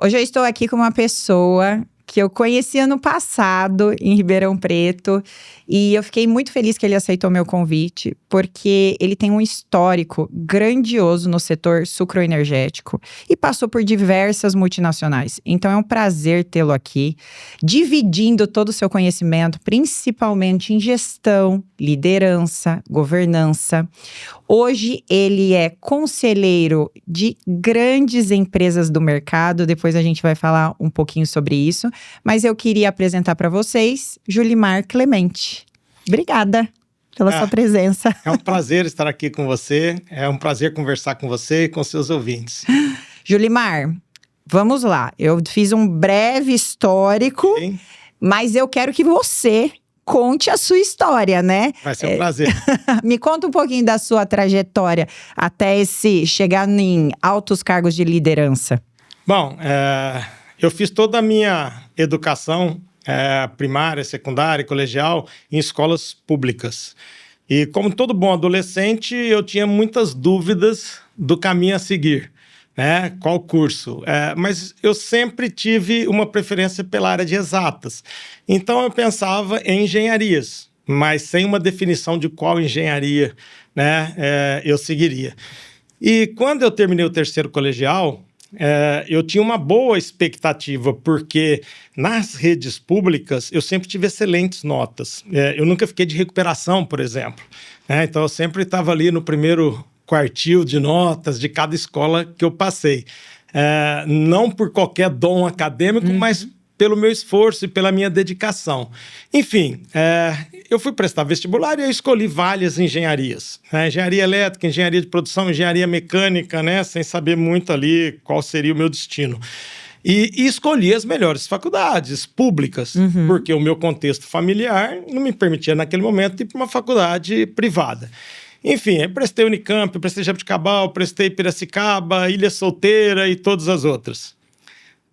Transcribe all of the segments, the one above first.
Hoje eu estou aqui com uma pessoa que eu conheci ano passado em Ribeirão Preto e eu fiquei muito feliz que ele aceitou meu convite, porque ele tem um histórico grandioso no setor sucroenergético e passou por diversas multinacionais. Então é um prazer tê-lo aqui, dividindo todo o seu conhecimento, principalmente em gestão, liderança, governança. Hoje ele é conselheiro de grandes empresas do mercado, depois a gente vai falar um pouquinho sobre isso, mas eu queria apresentar para vocês Julimar Clemente. Obrigada pela sua presença. É um prazer estar aqui com você, é um prazer conversar com você e com seus ouvintes. Julimar, vamos lá, eu fiz um breve histórico, Sim. Mas eu quero que você conte a sua história, né? Vai ser um prazer. Me conta um pouquinho da sua trajetória até chegar em altos cargos de liderança. Bom, eu fiz toda a minha educação primária, secundária, colegial em escolas públicas. E como todo bom adolescente, eu tinha muitas dúvidas do caminho a seguir, né? Qual curso? Mas eu sempre tive uma preferência pela área de exatas. Então eu pensava em engenharias, mas sem uma definição de qual engenharia, né, eu seguiria. E quando eu terminei o terceiro colegial, eu tinha uma boa expectativa, porque nas redes públicas eu sempre tive excelentes notas. Eu nunca fiquei de recuperação, por exemplo, né? Então eu sempre estava ali no primeiro quartil de notas de cada escola que eu passei. Não por qualquer dom acadêmico, mas pelo meu esforço e pela minha dedicação. Enfim, eu fui prestar vestibular e eu escolhi várias engenharias. Engenharia elétrica, engenharia de produção, engenharia mecânica, né? Sem saber muito ali qual seria o meu destino. E escolhi as melhores faculdades públicas, porque o meu contexto familiar não me permitia, naquele momento, ir para uma faculdade privada. Enfim, eu prestei Unicamp, prestei Jabuticabal, prestei Piracicaba, Ilha Solteira e todas as outras.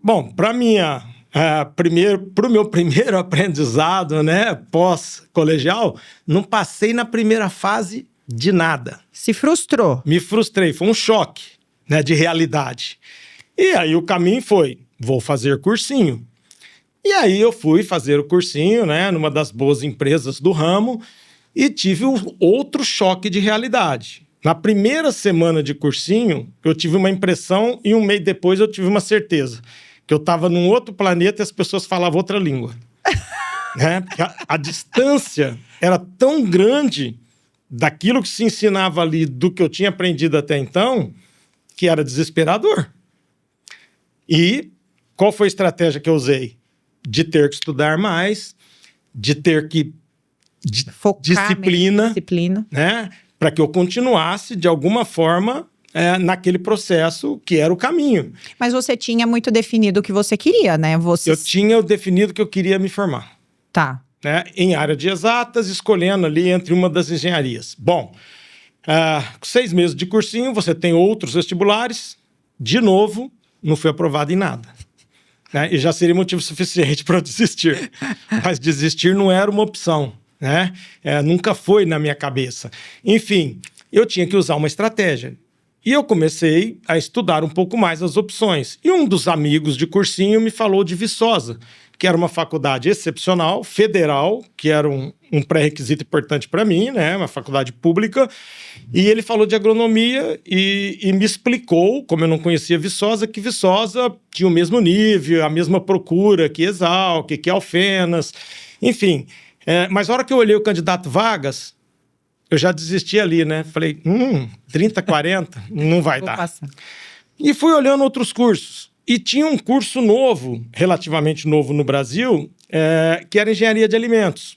Bom, para o meu primeiro aprendizado, né, pós-colegial, não passei na primeira fase de nada. Se frustrou? Me frustrei, foi um choque, né, de realidade. E aí o caminho foi, vou fazer cursinho. E aí eu fui fazer o cursinho, né, numa das boas empresas do ramo, e tive outro choque de realidade. Na primeira semana de cursinho, eu tive uma impressão e um mês depois eu tive uma certeza. Que eu estava num outro planeta e as pessoas falavam outra língua. Né? Porque a distância era tão grande daquilo que se ensinava ali, do que eu tinha aprendido até então, que era desesperador. E qual foi a estratégia que eu usei? De ter que estudar mais, de ter que focar disciplina, né? Para que eu continuasse, de alguma forma, naquele processo que era o caminho. Mas você tinha muito definido o que você queria, né? Eu tinha definido que eu queria me formar. Tá. Né, em área de exatas, escolhendo ali entre uma das engenharias. Bom, 6 meses de cursinho, você tem outros vestibulares. De novo, não fui aprovado em nada. Né, e já seria motivo suficiente para eu desistir. Mas desistir não era uma opção. Né? Nunca foi na minha cabeça. Enfim, eu tinha que usar uma estratégia. E eu comecei a estudar um pouco mais as opções. E um dos amigos de cursinho me falou de Viçosa, que era uma faculdade excepcional, federal, que era um pré-requisito importante para mim, né? Uma faculdade pública. E ele falou de agronomia e me explicou, como eu não conhecia Viçosa, que Viçosa tinha o mesmo nível, a mesma procura que Exalc, que Alfenas, enfim. Mas a hora que eu olhei o candidato vagas, eu já desisti ali, né? Falei, 30, 40, não vai dar. Passar. E fui olhando outros cursos. E tinha um curso novo, relativamente novo no Brasil, que era engenharia de alimentos.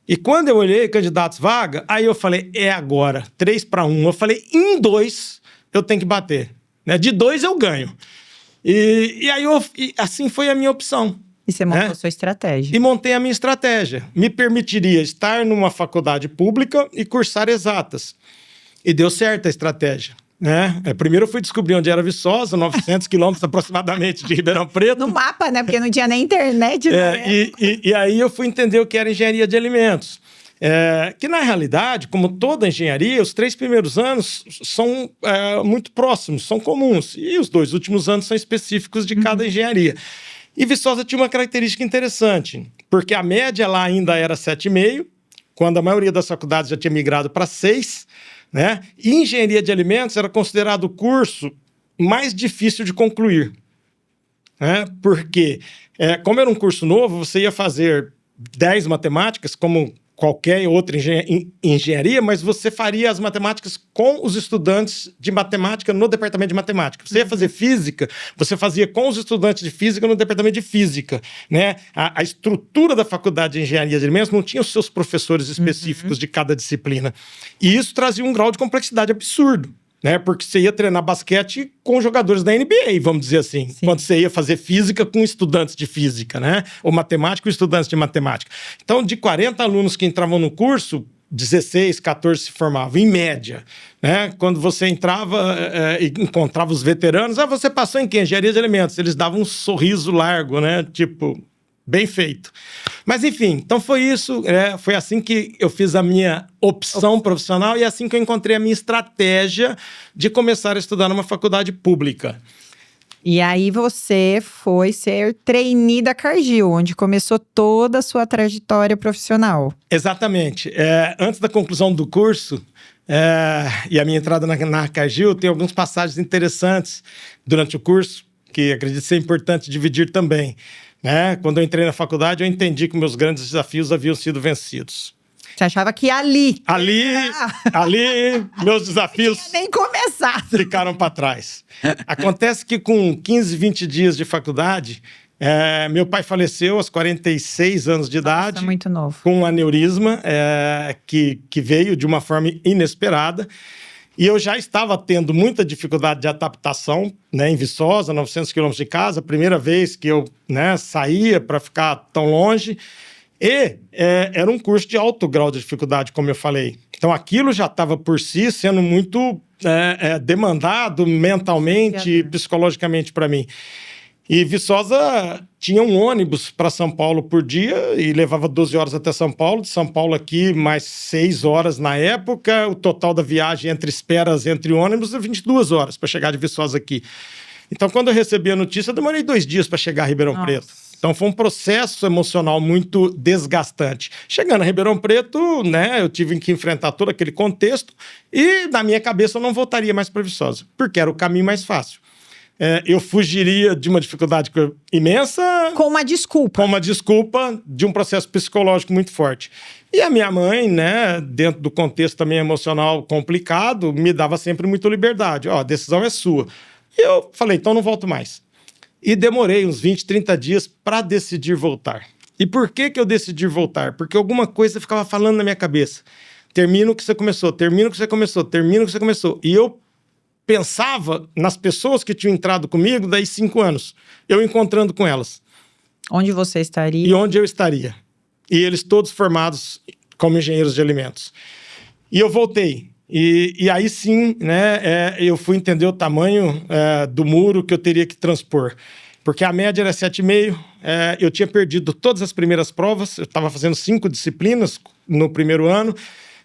E quando eu olhei candidatos vaga, aí eu falei, agora, 3-1. Eu falei, em 2 eu tenho que bater. Né? De 2 eu ganho. E aí assim foi a minha opção. E você montou a sua estratégia. E montei a minha estratégia. Me permitiria estar numa faculdade pública e cursar exatas. E deu certo a estratégia. Né? Primeiro eu fui descobrir onde era Viçosa, 900 quilômetros aproximadamente de Ribeirão Preto. No mapa, né? Porque não tinha nem internet. E aí eu fui entender o que era engenharia de alimentos. que na realidade, como toda engenharia, os 3 primeiros anos são muito próximos, são comuns, e os 2 últimos anos são específicos de cada engenharia. E Viçosa tinha uma característica interessante, porque a média lá ainda era 7,5, quando a maioria das faculdades já tinha migrado para 6, né? E engenharia de alimentos era considerado o curso mais difícil de concluir, né? Porque, como era um curso novo, você ia fazer 10 matemáticas, como qualquer outra engenharia, mas você faria as matemáticas com os estudantes de matemática no departamento de matemática. Você ia fazer física, você fazia com os estudantes de física no departamento de física, né? A estrutura da faculdade de engenharia de alimentos não tinha os seus professores específicos de cada disciplina. E isso trazia um grau de complexidade absurdo, né? Porque você ia treinar basquete com jogadores da NBA, vamos dizer assim. Sim. Quando você ia fazer física com estudantes de física, né? Ou matemática com estudantes de matemática. Então, de 40 alunos que entravam no curso, 16, 14 se formavam, em média, né? Quando você entrava e encontrava os veteranos, você passou em quê? Engenharia de alimentos. Eles davam um sorriso largo, né? Tipo, bem feito. Mas, enfim, então foi isso. Foi assim que eu fiz a minha opção profissional e assim que eu encontrei a minha estratégia de começar a estudar numa faculdade pública. E aí você foi ser trainee da Cargill, onde começou toda a sua trajetória profissional. Exatamente. Antes da conclusão do curso e a minha entrada na Cargill, tem algumas passagens interessantes durante o curso, que acredito ser importante dividir também. Quando eu entrei na faculdade, eu entendi que meus grandes desafios haviam sido vencidos. Você achava que ali, meus desafios não tinha nem começado. Ficaram para trás. Acontece que com 15, 20 dias de faculdade, meu pai faleceu aos 46 anos de idade. Nossa, muito novo. Com um aneurisma que veio de uma forma inesperada. E eu já estava tendo muita dificuldade de adaptação, né, em Viçosa, 900 quilômetros de casa, a primeira vez que eu, saía para ficar tão longe. E era um curso de alto grau de dificuldade, como eu falei. Então, aquilo já estava por si sendo muito demandado mentalmente e psicologicamente para mim. E Viçosa tinha um ônibus para São Paulo por dia e levava 12 horas até São Paulo. De São Paulo aqui, mais 6 horas na época. O total da viagem entre esperas entre ônibus é 22 horas para chegar de Viçosa aqui. Então, quando eu recebi a notícia, eu demorei 2 dias para chegar a Ribeirão Preto. Então, foi um processo emocional muito desgastante. Chegando a Ribeirão Preto, eu tive que enfrentar todo aquele contexto e, na minha cabeça, eu não voltaria mais para Viçosa, porque era o caminho mais fácil. Eu fugiria de uma dificuldade imensa... Com uma desculpa. Com uma desculpa de um processo psicológico muito forte. E a minha mãe, dentro do contexto também emocional complicado, me dava sempre muita liberdade. A decisão é sua. E eu falei, então não volto mais. E demorei uns 20, 30 dias para decidir voltar. E por que eu decidi voltar? Porque alguma coisa ficava falando na minha cabeça. Termina o que você começou, termina o que você começou, termina o que você começou. E eu pensava nas pessoas que tinham entrado comigo daí 5 anos. Eu encontrando com elas. Onde você estaria? E onde eu estaria. E eles todos formados como engenheiros de alimentos. E eu voltei. E aí sim, eu fui entender o tamanho do muro que eu teria que transpor. Porque a média era 7,5. Eu tinha perdido todas as primeiras provas. Eu estava fazendo 5 disciplinas no primeiro ano.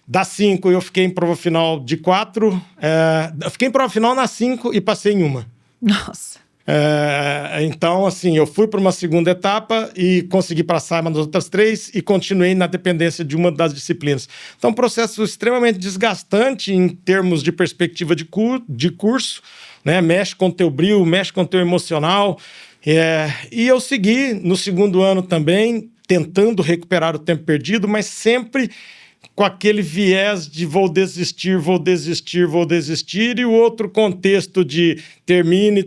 Das 5, eu fiquei em prova final de 4. Eu fiquei em prova final nas 5 e passei em uma. Nossa. Então, assim, eu fui para uma segunda etapa e consegui passar nas outras 3 e continuei na dependência de uma das disciplinas. Então, um processo extremamente desgastante em termos de perspectiva de curso, mexe com o teu brio, mexe com o teu emocional. E eu segui no segundo ano também, tentando recuperar o tempo perdido, mas sempre com aquele viés de vou desistir, e o outro contexto de termine.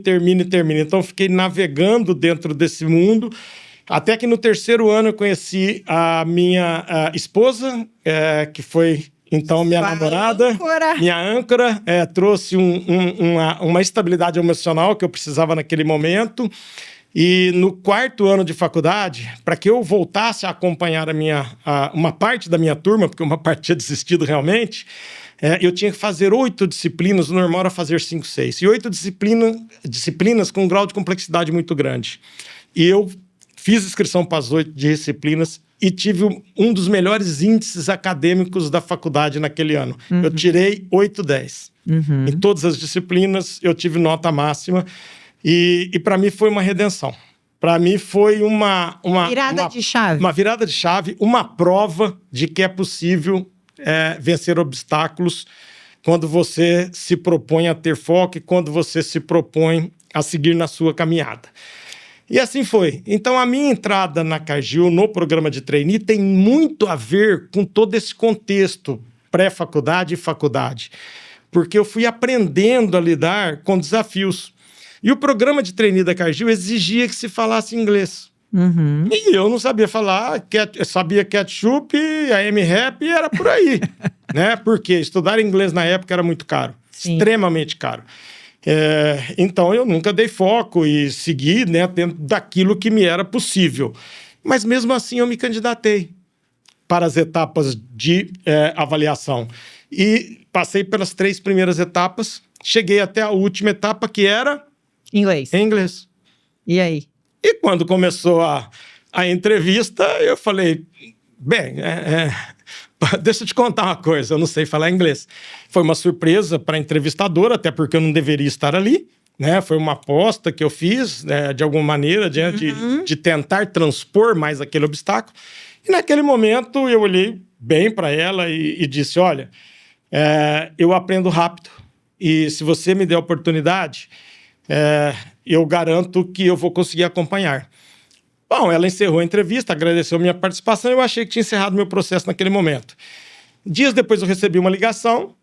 Então, fiquei navegando dentro desse mundo, até que no terceiro ano eu conheci a minha esposa, que foi, então, minha namorada, minha âncora, trouxe uma estabilidade emocional que eu precisava naquele momento. E no 4º ano de faculdade, para que eu voltasse a acompanhar uma parte da minha turma, porque uma parte tinha desistido realmente, eu tinha que fazer 8 disciplinas, o normal era fazer 5, 6. E 8 disciplinas com um grau de complexidade muito grande. E eu fiz inscrição para as 8 disciplinas e tive um dos melhores índices acadêmicos da faculdade naquele ano. Eu tirei 8,10. Em todas as disciplinas, eu tive nota máxima. E para mim foi uma redenção. Para mim foi uma virada de chave. Uma virada de chave, uma prova de que é possível vencer obstáculos quando você se propõe a ter foco e quando você se propõe a seguir na sua caminhada. E assim foi. Então, a minha entrada na Cargill, no programa de trainee, tem muito a ver com todo esse contexto pré-faculdade e faculdade. Porque eu fui aprendendo a lidar com desafios. E o programa de trainee da Cargill exigia que se falasse inglês. E eu não sabia falar, eu sabia ketchup, a M-Rap e era por aí. Né? Porque estudar inglês na época era muito caro. Sim. Extremamente caro. Então eu nunca dei foco e segui, né, dentro daquilo que me era possível. Mas mesmo assim eu me candidatei para as etapas de avaliação. E passei pelas 3 primeiras etapas, cheguei até a última etapa, que era... Inglês. Em inglês. E aí? E quando começou a entrevista, eu falei, bem... Deixa eu te contar uma coisa, eu não sei falar inglês. Foi uma surpresa para a entrevistadora, até porque eu não deveria estar ali, né? Foi uma aposta que eu fiz, né, de alguma maneira, diante de tentar transpor mais aquele obstáculo. E naquele momento eu olhei bem para ela e disse, olha, eu aprendo rápido e se você me der a oportunidade, eu garanto que eu vou conseguir acompanhar. Bom, ela encerrou a entrevista, agradeceu a minha participação e eu achei que tinha encerrado meu processo naquele momento. Dias depois eu recebi uma ligação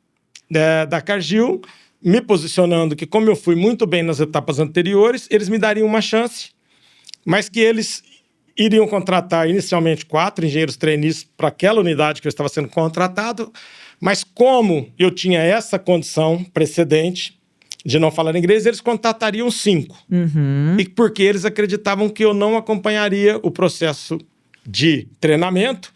da Cargill, me posicionando que como eu fui muito bem nas etapas anteriores, eles me dariam uma chance, mas que eles iriam contratar inicialmente 4 engenheiros trainees para aquela unidade que eu estava sendo contratado, mas como eu tinha essa condição precedente de não falar inglês, eles contratariam 5. E porque eles acreditavam que eu não acompanharia o processo de treinamento.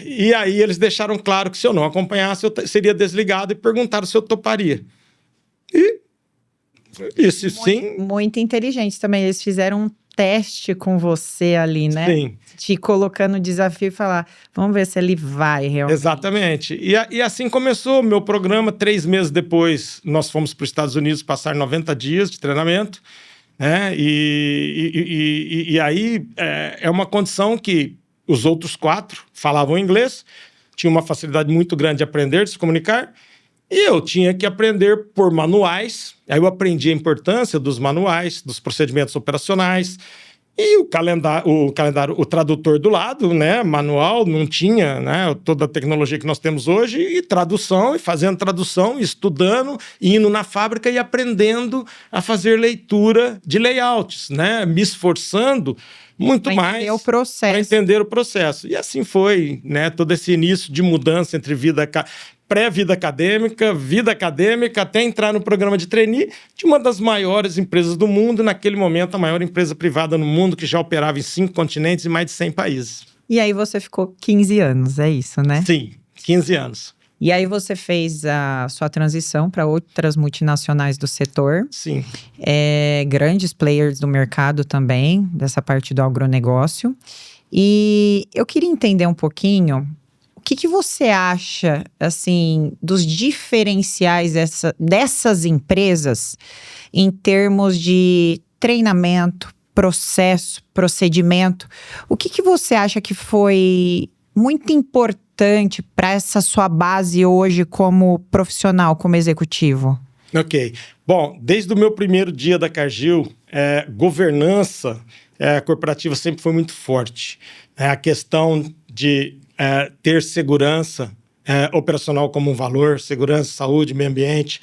E aí eles deixaram claro que se eu não acompanhasse, eu seria desligado e perguntaram se eu toparia. E isso sim. Muito inteligente também. Eles fizeram um teste com você ali, né? Sim. Te colocando no desafio e falar, vamos ver se ele vai realmente. Exatamente. E assim começou o meu programa. 3 meses depois, nós fomos para os Estados Unidos passar 90 dias de treinamento. Né? E aí é uma condição que os outros 4 falavam inglês, tinham uma facilidade muito grande de aprender, de se comunicar, e eu tinha que aprender por manuais. Aí eu aprendi a importância dos manuais, dos procedimentos operacionais, e o calendário, o tradutor do lado, né, manual, não tinha, né, toda a tecnologia que nós temos hoje, e tradução, e fazendo tradução, estudando, indo na fábrica e aprendendo a fazer leitura de layouts, né, me esforçando muito mais para entender o processo. E assim foi, né, todo esse início de mudança entre pré-vida acadêmica, vida acadêmica, até entrar no programa de trainee de uma das maiores empresas do mundo, naquele momento a maior empresa privada no mundo, que já operava em 5 continentes e mais de 100 países. E aí você ficou 15 anos, é isso, né? Sim, 15 anos. E aí você fez a sua transição para outras multinacionais do setor. Sim. Grandes players do mercado também, dessa parte do agronegócio. E eu queria entender um pouquinho... O que você acha, assim, dos diferenciais dessas empresas em termos de treinamento, processo, procedimento? O que você acha que foi muito importante para essa sua base hoje como profissional, como executivo? Ok. Bom, desde o meu primeiro dia da Cargill, governança corporativa sempre foi muito forte. A questão de ter segurança operacional como um valor, segurança, saúde, meio ambiente,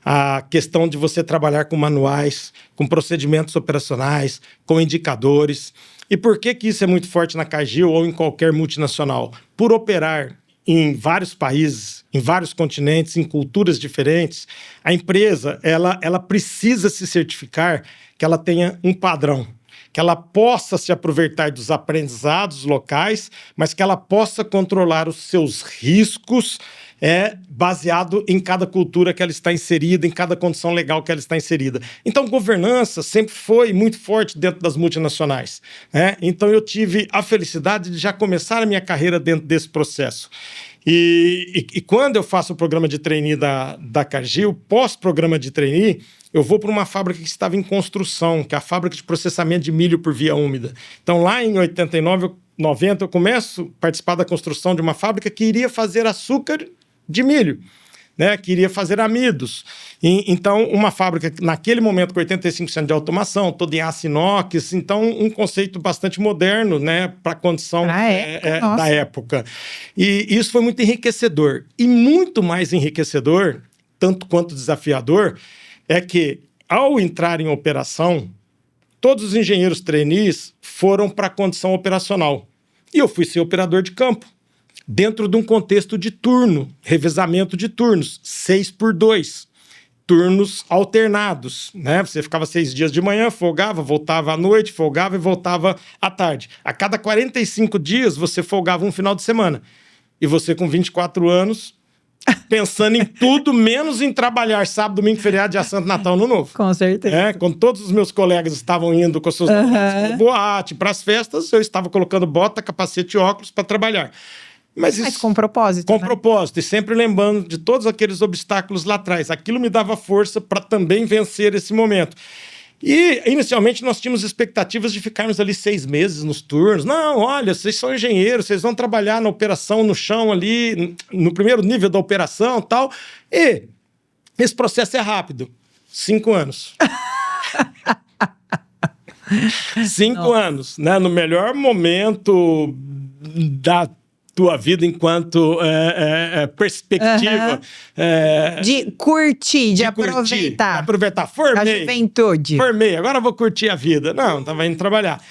a questão de você trabalhar com manuais, com procedimentos operacionais, com indicadores. E por que isso é muito forte na Cargill ou em qualquer multinacional? Por operar em vários países, em vários continentes, em culturas diferentes, a empresa ela precisa se certificar que ela tenha um padrão, que ela possa se aproveitar dos aprendizados locais, mas que ela possa controlar os seus riscos é baseado em cada cultura que ela está inserida, em cada condição legal que ela está inserida. Então, governança sempre foi muito forte dentro das multinacionais, né? Então, eu tive a felicidade de já começar a minha carreira dentro desse processo. E quando eu faço o programa de trainee da Cargill, pós-programa de trainee, eu vou para uma fábrica que estava em construção, que é a fábrica de processamento de milho por via úmida. Então, lá em 89, 90, eu começo a participar da construção de uma fábrica que iria fazer açúcar de milho, né? Que iria fazer amidos. Então, uma fábrica, naquele momento, com 85% de automação, toda em aço inox, então um conceito bastante moderno, né, para a condição da época. E isso foi muito enriquecedor. E muito mais enriquecedor, tanto quanto desafiador, é que, ao entrar em operação, todos os engenheiros trainees foram para a condição operacional. E eu fui ser operador de campo, dentro de um contexto de turno, revezamento de turnos, 6x2, turnos alternados, né? Você ficava 6 dias de manhã, folgava, voltava à noite, folgava e voltava à tarde. A cada 45 dias, você folgava um final de semana. E você, com 24 anos... pensando em tudo, menos em trabalhar sábado, domingo, feriado, dia santo, Natal, Ano Novo. Com certeza. Quando todos os meus colegas estavam indo com seus para boate, para as festas, eu estava colocando bota, capacete e óculos para trabalhar. Mas com propósito. Com propósito, e sempre lembrando de todos aqueles obstáculos lá atrás. Aquilo me dava força para também vencer esse momento. E, inicialmente, nós tínhamos expectativas de ficarmos ali 6 meses nos turnos. Não, olha, vocês são engenheiros, vocês vão trabalhar na operação, no chão ali, no primeiro nível da operação e tal. E esse processo é rápido. 5 anos. 5 anos, né? No melhor momento da tua vida enquanto perspectiva. De curtir, de aproveitar. Aproveitar. Formei. A juventude. Formei, agora vou curtir a vida. Não, estava indo trabalhar.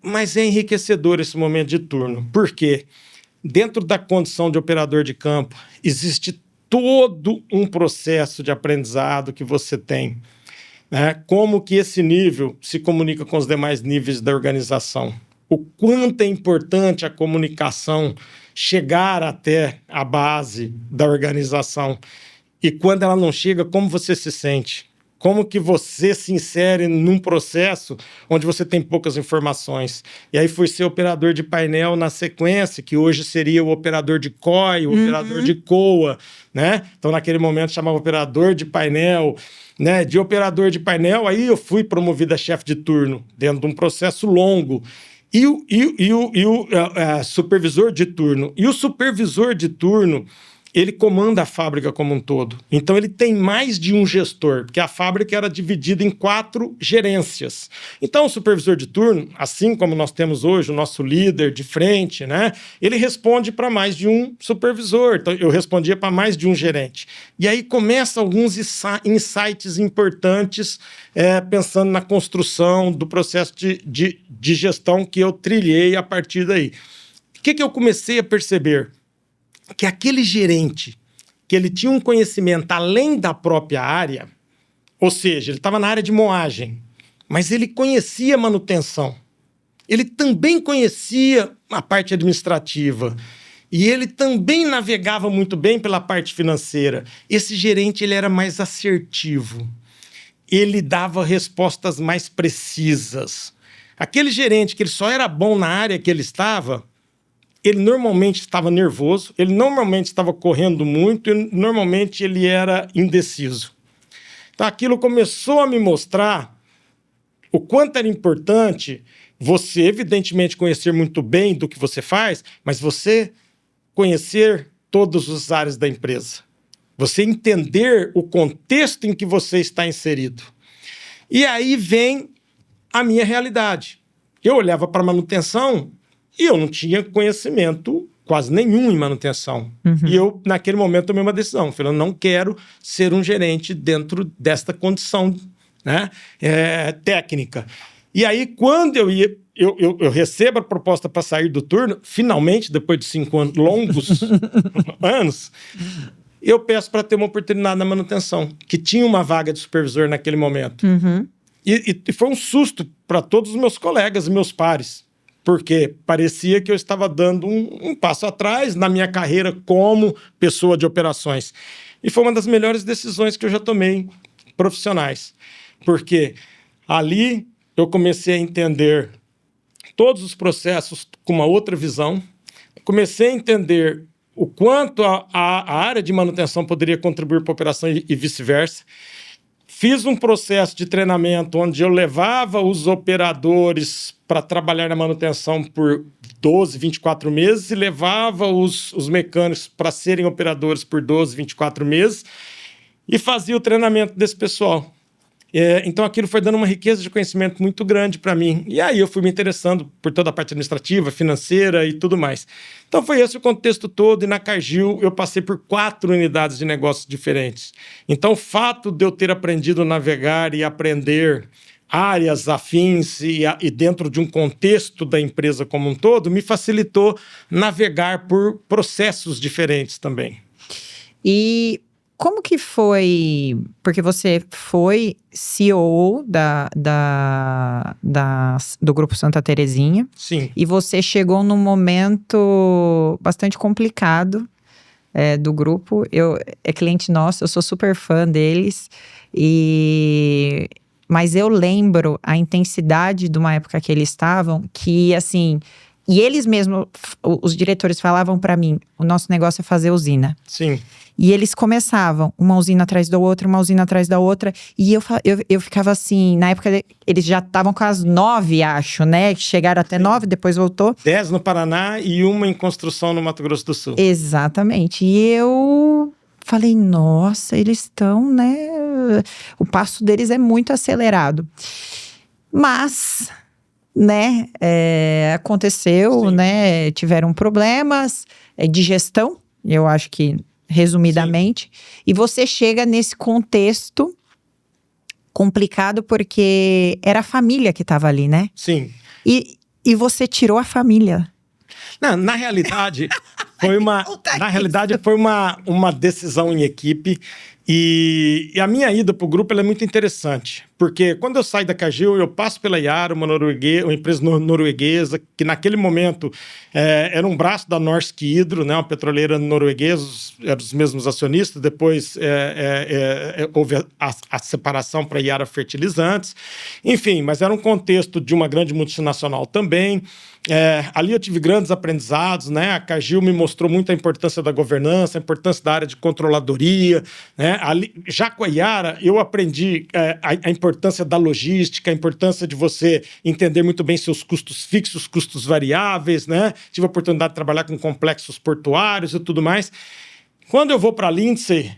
Mas é enriquecedor esse momento de turno. Por quê? Dentro da condição de operador de campo, existe todo um processo de aprendizado que você tem. Né? Como que esse nível se comunica com os demais níveis da organização. O quanto é importante a comunicação chegar até a base da organização. E quando ela não chega, como você se sente? Como que você se insere num processo onde você tem poucas informações? E aí fui ser operador de painel na sequência, que hoje seria o operador de COI, o operador de COA, né? Então, naquele momento, chamava operador de painel, né? De operador de painel, aí eu fui promovido a chefe de turno, dentro de um processo longo. E o supervisor de turno. E o supervisor de turno, ele comanda a fábrica como um todo. Então, ele tem mais de um gestor, porque a fábrica era dividida em 4 gerências. Então, o supervisor de turno, assim como nós temos hoje o nosso líder de frente, né? Ele responde para mais de um supervisor. Então, eu respondia para mais de um gerente. E aí começam alguns insights importantes, pensando na construção do processo de gestão que eu trilhei a partir daí. O que eu comecei a perceber? Que aquele gerente, que ele tinha um conhecimento além da própria área, ou seja, ele estava na área de moagem, mas ele conhecia manutenção. Ele também conhecia a parte administrativa. E ele também navegava muito bem pela parte financeira. Esse gerente, ele era mais assertivo. Ele dava respostas mais precisas. Aquele gerente que ele só era bom na área que ele estava, ele normalmente estava nervoso, ele normalmente estava correndo muito e normalmente ele era indeciso. Então aquilo começou a me mostrar o quanto era importante você, evidentemente, conhecer muito bem do que você faz, mas você conhecer todas as áreas da empresa. Você entender o contexto em que você está inserido. E aí vem a minha realidade. Eu olhava para a manutenção e eu não tinha conhecimento quase nenhum em manutenção. E eu, naquele momento, tomei uma decisão. Falei, eu não quero ser um gerente dentro desta condição, né, técnica. E aí, quando eu recebo a proposta para sair do turno, finalmente, depois de 5 anos, longos anos, eu peço para ter uma oportunidade na manutenção, que tinha uma vaga de supervisor naquele momento. E foi um susto para todos os meus colegas e meus pares. porque parecia que eu estava dando um passo atrás na minha carreira como pessoa de operações. E foi uma das melhores decisões que eu já tomei profissionais, porque ali eu comecei a entender todos os processos com uma outra visão, comecei a entender o quanto a área de manutenção poderia contribuir para a operação e vice-versa. Fiz um processo de treinamento onde eu levava os operadores para trabalhar na manutenção por 12, 24 meses e levava os mecânicos para serem operadores por 12, 24 meses e fazia o treinamento desse pessoal. Então aquilo foi dando uma riqueza de conhecimento muito grande para mim. E aí eu fui me interessando por toda a parte administrativa, financeira e tudo mais. Então foi esse o contexto todo, e na Cargill eu passei por 4 unidades de negócios diferentes. Então o fato de eu ter aprendido a navegar e aprender áreas afins e dentro de um contexto da empresa como um todo, me facilitou navegar por processos diferentes também. E como que foi? Porque você foi CEO do Grupo Santa Terezinha. Sim. E você chegou num momento bastante complicado do grupo. É cliente nosso, eu sou super fã deles. Mas eu lembro a intensidade de uma época que eles estavam, que assim... E eles mesmos, os diretores falavam para mim, o nosso negócio é fazer usina. Sim. E eles começavam, uma usina atrás da outra, uma usina atrás da outra. E eu ficava assim, na época eles já estavam com as 9, acho, né? Chegaram até 9, depois voltou. 10 no Paraná e uma em construção no Mato Grosso do Sul. Exatamente. E eu falei, nossa, eles estão, né? O passo deles é muito acelerado. Mas... né, aconteceu, sim, né, tiveram problemas de gestão, eu acho que resumidamente, sim, e você chega nesse contexto complicado porque era a família que estava ali, né? Sim. E você tirou a família. Não, na realidade, foi uma decisão em equipe. E a minha ida para o grupo ela é muito interessante, porque quando eu saio da Cargill, eu passo pela Yara, uma empresa norueguesa, que naquele momento era um braço da Norsk Hydro, né, uma petroleira norueguesa, eram os mesmos acionistas. Depois houve a separação para a Yara Fertilizantes. Enfim, mas era um contexto de uma grande multinacional também. Ali eu tive grandes aprendizados, né? A Cargill me mostrou muito a importância da governança, a importância da área de controladoria, né? Já com a Yara, eu aprendi a importância da logística, a importância de você entender muito bem seus custos fixos, custos variáveis, né? Tive a oportunidade de trabalhar com complexos portuários e tudo mais. Quando eu vou para a Lindsay,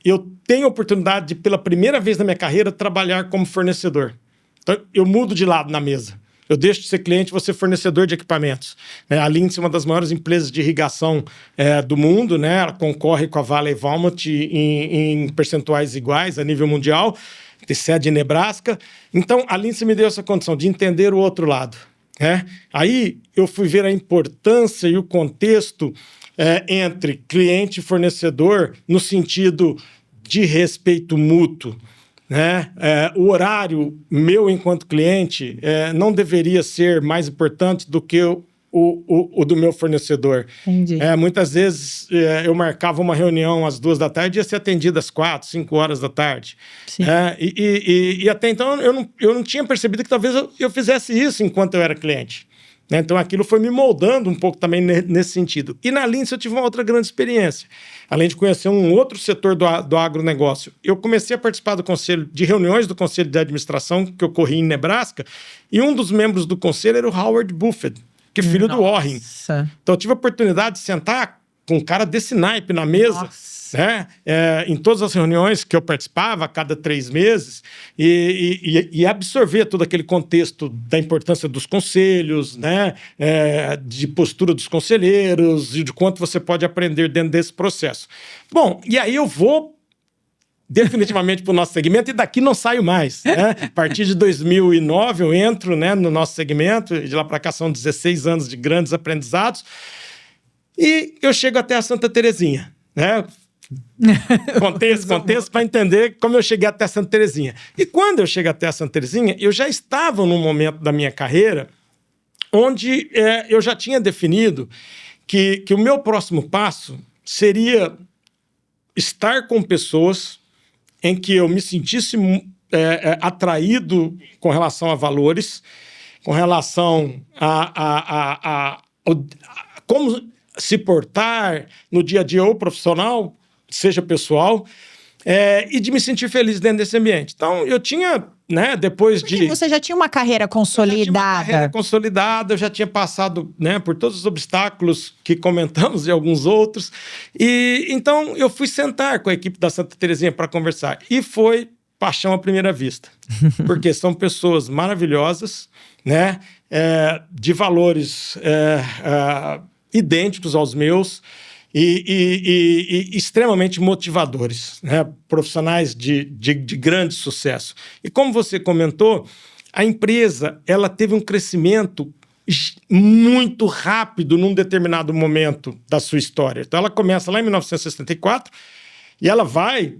eu tenho a oportunidade de, pela primeira vez na minha carreira, trabalhar como fornecedor. Então, eu mudo de lado na mesa. Eu deixo de ser cliente, vou ser fornecedor de equipamentos. A Lindsay é uma das maiores empresas de irrigação do mundo, né? Ela concorre com a Vale e Valmont em percentuais iguais a nível mundial, tem sede em Nebraska. Então, a Lindsay me deu essa condição de entender o outro lado. Aí eu fui ver a importância e o contexto entre cliente e fornecedor no sentido de respeito mútuo. O horário meu enquanto cliente não deveria ser mais importante do que o do meu fornecedor. Entendi. Muitas vezes eu marcava uma reunião às 2 da tarde e ia ser atendido às 4, 5 horas da tarde. Sim. E até então eu não tinha percebido que talvez eu fizesse isso enquanto eu era cliente. Então aquilo foi me moldando um pouco também nesse sentido. E na Lindsay eu tive uma outra grande experiência. Além de conhecer um outro setor do agronegócio, eu comecei a participar de reuniões do conselho de administração que ocorria em Nebraska, e um dos membros do conselho era o Howard Buffett, que é filho do Warren. Então eu tive a oportunidade de sentar com um cara desse naipe na mesa, em todas as reuniões que eu participava, a cada 3 meses, e absorver todo aquele contexto da importância dos conselhos, de postura dos conselheiros e de quanto você pode aprender dentro desse processo. Bom, e aí eu vou definitivamente para o nosso segmento e daqui não saio mais. A partir de 2009 eu entro no nosso segmento, e de lá para cá são 16 anos de grandes aprendizados, e eu chego até a Santa Terezinha. Contexto para entender como eu cheguei até Santa Terezinha. E quando eu cheguei até Santa Terezinha, eu já estava num momento da minha carreira onde eu já tinha definido que o meu próximo passo seria estar com pessoas em que eu me sentisse atraído com relação a valores, com relação a como se portar no dia a dia ou profissional, seja pessoal, e de me sentir feliz dentro desse ambiente. Então, eu tinha, né, depois Porque você já tinha uma carreira consolidada. Eu já tinha passado, né, por todos os obstáculos que comentamos e alguns outros. E então, eu fui sentar com a equipe da Santa Terezinha para conversar. E foi paixão à primeira vista. Porque são pessoas maravilhosas, né, de valores idênticos aos meus, e extremamente motivadores, né? Profissionais de grande sucesso. E como você comentou, a empresa ela teve um crescimento muito rápido num determinado momento da sua história. Então ela começa lá em 1964 e ela vai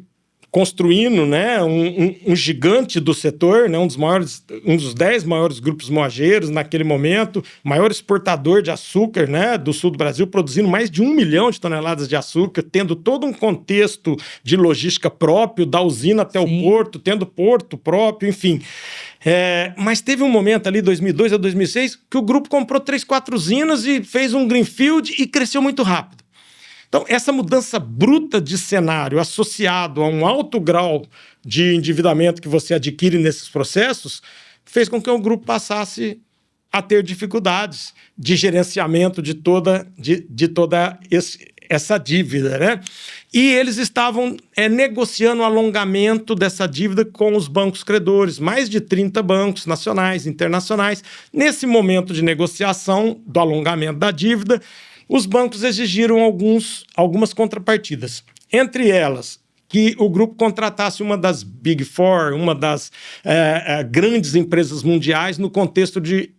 construindo, né, um gigante do setor, né, um dos 10 maiores grupos moageiros naquele momento, maior exportador de açúcar, né, do sul do Brasil, produzindo mais de 1 milhão de toneladas de açúcar, tendo todo um contexto de logística próprio, da usina até o porto, tendo porto próprio, enfim. Mas teve um momento ali, 2002 a 2006, que o grupo comprou 3, 4 usinas e fez um greenfield e cresceu muito rápido. Então, essa mudança bruta de cenário associado a um alto grau de endividamento que você adquire nesses processos fez com que o grupo passasse a ter dificuldades de gerenciamento de toda essa dívida, né? E eles estavam negociando o alongamento dessa dívida com os bancos credores, mais de 30 bancos nacionais, internacionais. Nesse momento de negociação do alongamento da dívida, os bancos exigiram algumas contrapartidas. Entre elas, que o grupo contratasse uma das Big Four, uma das grandes empresas mundiais no contexto de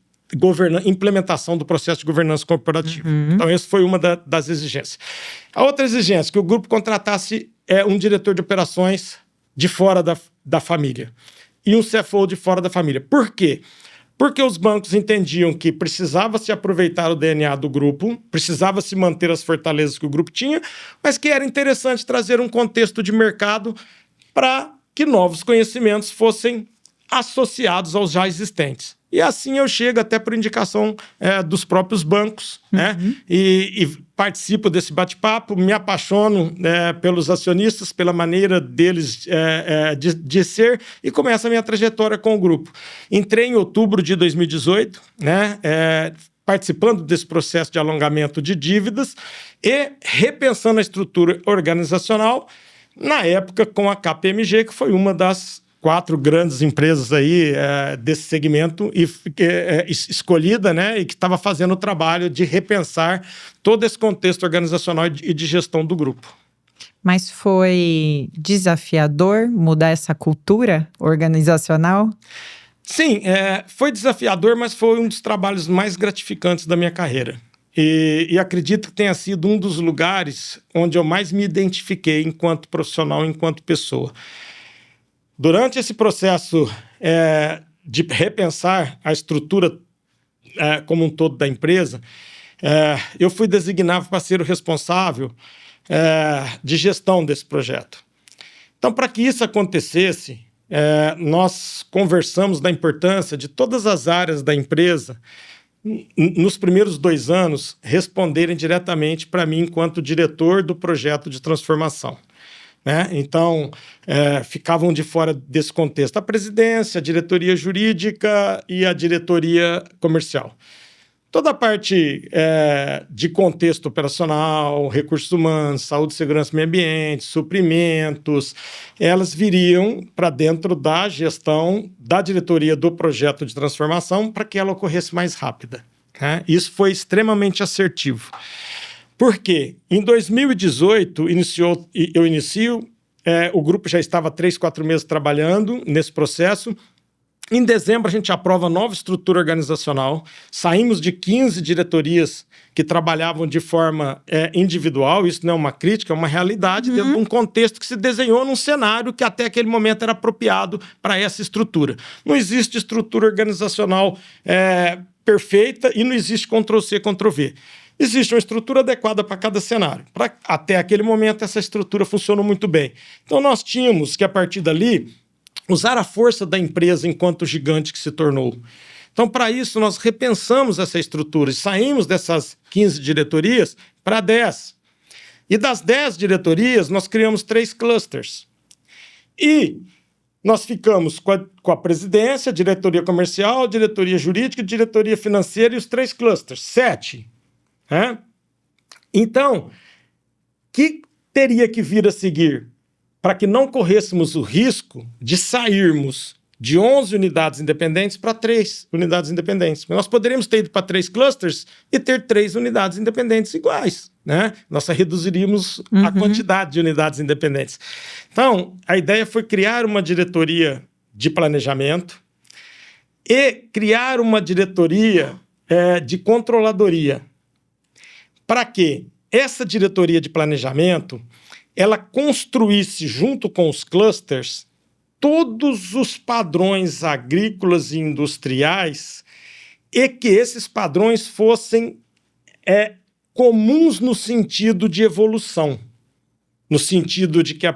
implementação do processo de governança corporativa. Então, essa foi uma das exigências. A outra exigência, que o grupo contratasse um diretor de operações de fora da família e um CFO de fora da família. Por quê? Porque os bancos entendiam que precisava se aproveitar o DNA do grupo, precisava se manter as fortalezas que o grupo tinha, mas que era interessante trazer um contexto de mercado para que novos conhecimentos fossem associados aos já existentes. E assim eu chego até por indicação dos próprios bancos, né? E participo desse bate-papo, me apaixono pelos acionistas, pela maneira deles de ser, e começo a minha trajetória com o grupo. Entrei em outubro de 2018, né? Participando desse processo de alongamento de dívidas e repensando a estrutura organizacional, na época com a KPMG, que foi uma das 4 grandes empresas aí desse segmento escolhida, né, e que estava fazendo o trabalho de repensar todo esse contexto organizacional e de gestão do grupo. Mas foi desafiador mudar essa cultura organizacional? Sim, foi desafiador, mas foi um dos trabalhos mais gratificantes da minha carreira. E acredito que tenha sido um dos lugares onde eu mais me identifiquei enquanto profissional, enquanto pessoa. Durante esse processo de repensar a estrutura como um todo da empresa, eu fui designado para ser o responsável de gestão desse projeto. Então, para que isso acontecesse, nós conversamos da importância de todas as áreas da empresa, nos primeiros 2 anos, responderem diretamente para mim enquanto diretor do projeto de transformação. Né? Então, ficavam de fora desse contexto a presidência, a diretoria jurídica e a diretoria comercial. Toda a parte de contexto operacional, recursos humanos, saúde, segurança e meio ambiente, suprimentos, elas viriam para dentro da gestão da diretoria do projeto de transformação para que ela ocorresse mais rápida. Né? Isso foi extremamente assertivo. Por quê? Em 2018, o grupo já estava 3, 4 meses trabalhando nesse processo Em dezembro, a gente aprova a nova estrutura organizacional. Saímos de 15 diretorias que trabalhavam de forma individual. Isso não é uma crítica, é uma realidade dentro de um contexto que se desenhou num cenário que até aquele momento era apropriado para essa estrutura. Não existe estrutura organizacional perfeita e não existe Ctrl-C, Ctrl-V. Existe uma estrutura adequada para cada cenário. Até aquele momento, essa estrutura funcionou muito bem. Então, nós tínhamos que, a partir dali, usar a força da empresa enquanto gigante que se tornou. Então, para isso, nós repensamos essa estrutura e saímos dessas 15 diretorias para 10. E das 10 diretorias, nós criamos 3 clusters. E nós ficamos com a presidência, diretoria comercial, diretoria jurídica, diretoria financeira e os 3 clusters, 7. Então, o que teria que vir a seguir para que não corrêssemos o risco de sairmos de 11 unidades independentes para 3 unidades independentes? Nós poderíamos ter ido para 3 clusters e ter 3 unidades independentes iguais, né? Nós reduziríamos a quantidade de unidades independentes. Então, a ideia foi criar uma diretoria de planejamento e criar uma diretoria de controladoria. Para que essa diretoria de planejamento ela construísse, junto com os clusters, todos os padrões agrícolas e industriais e que esses padrões fossem comuns no sentido de evolução, no sentido de que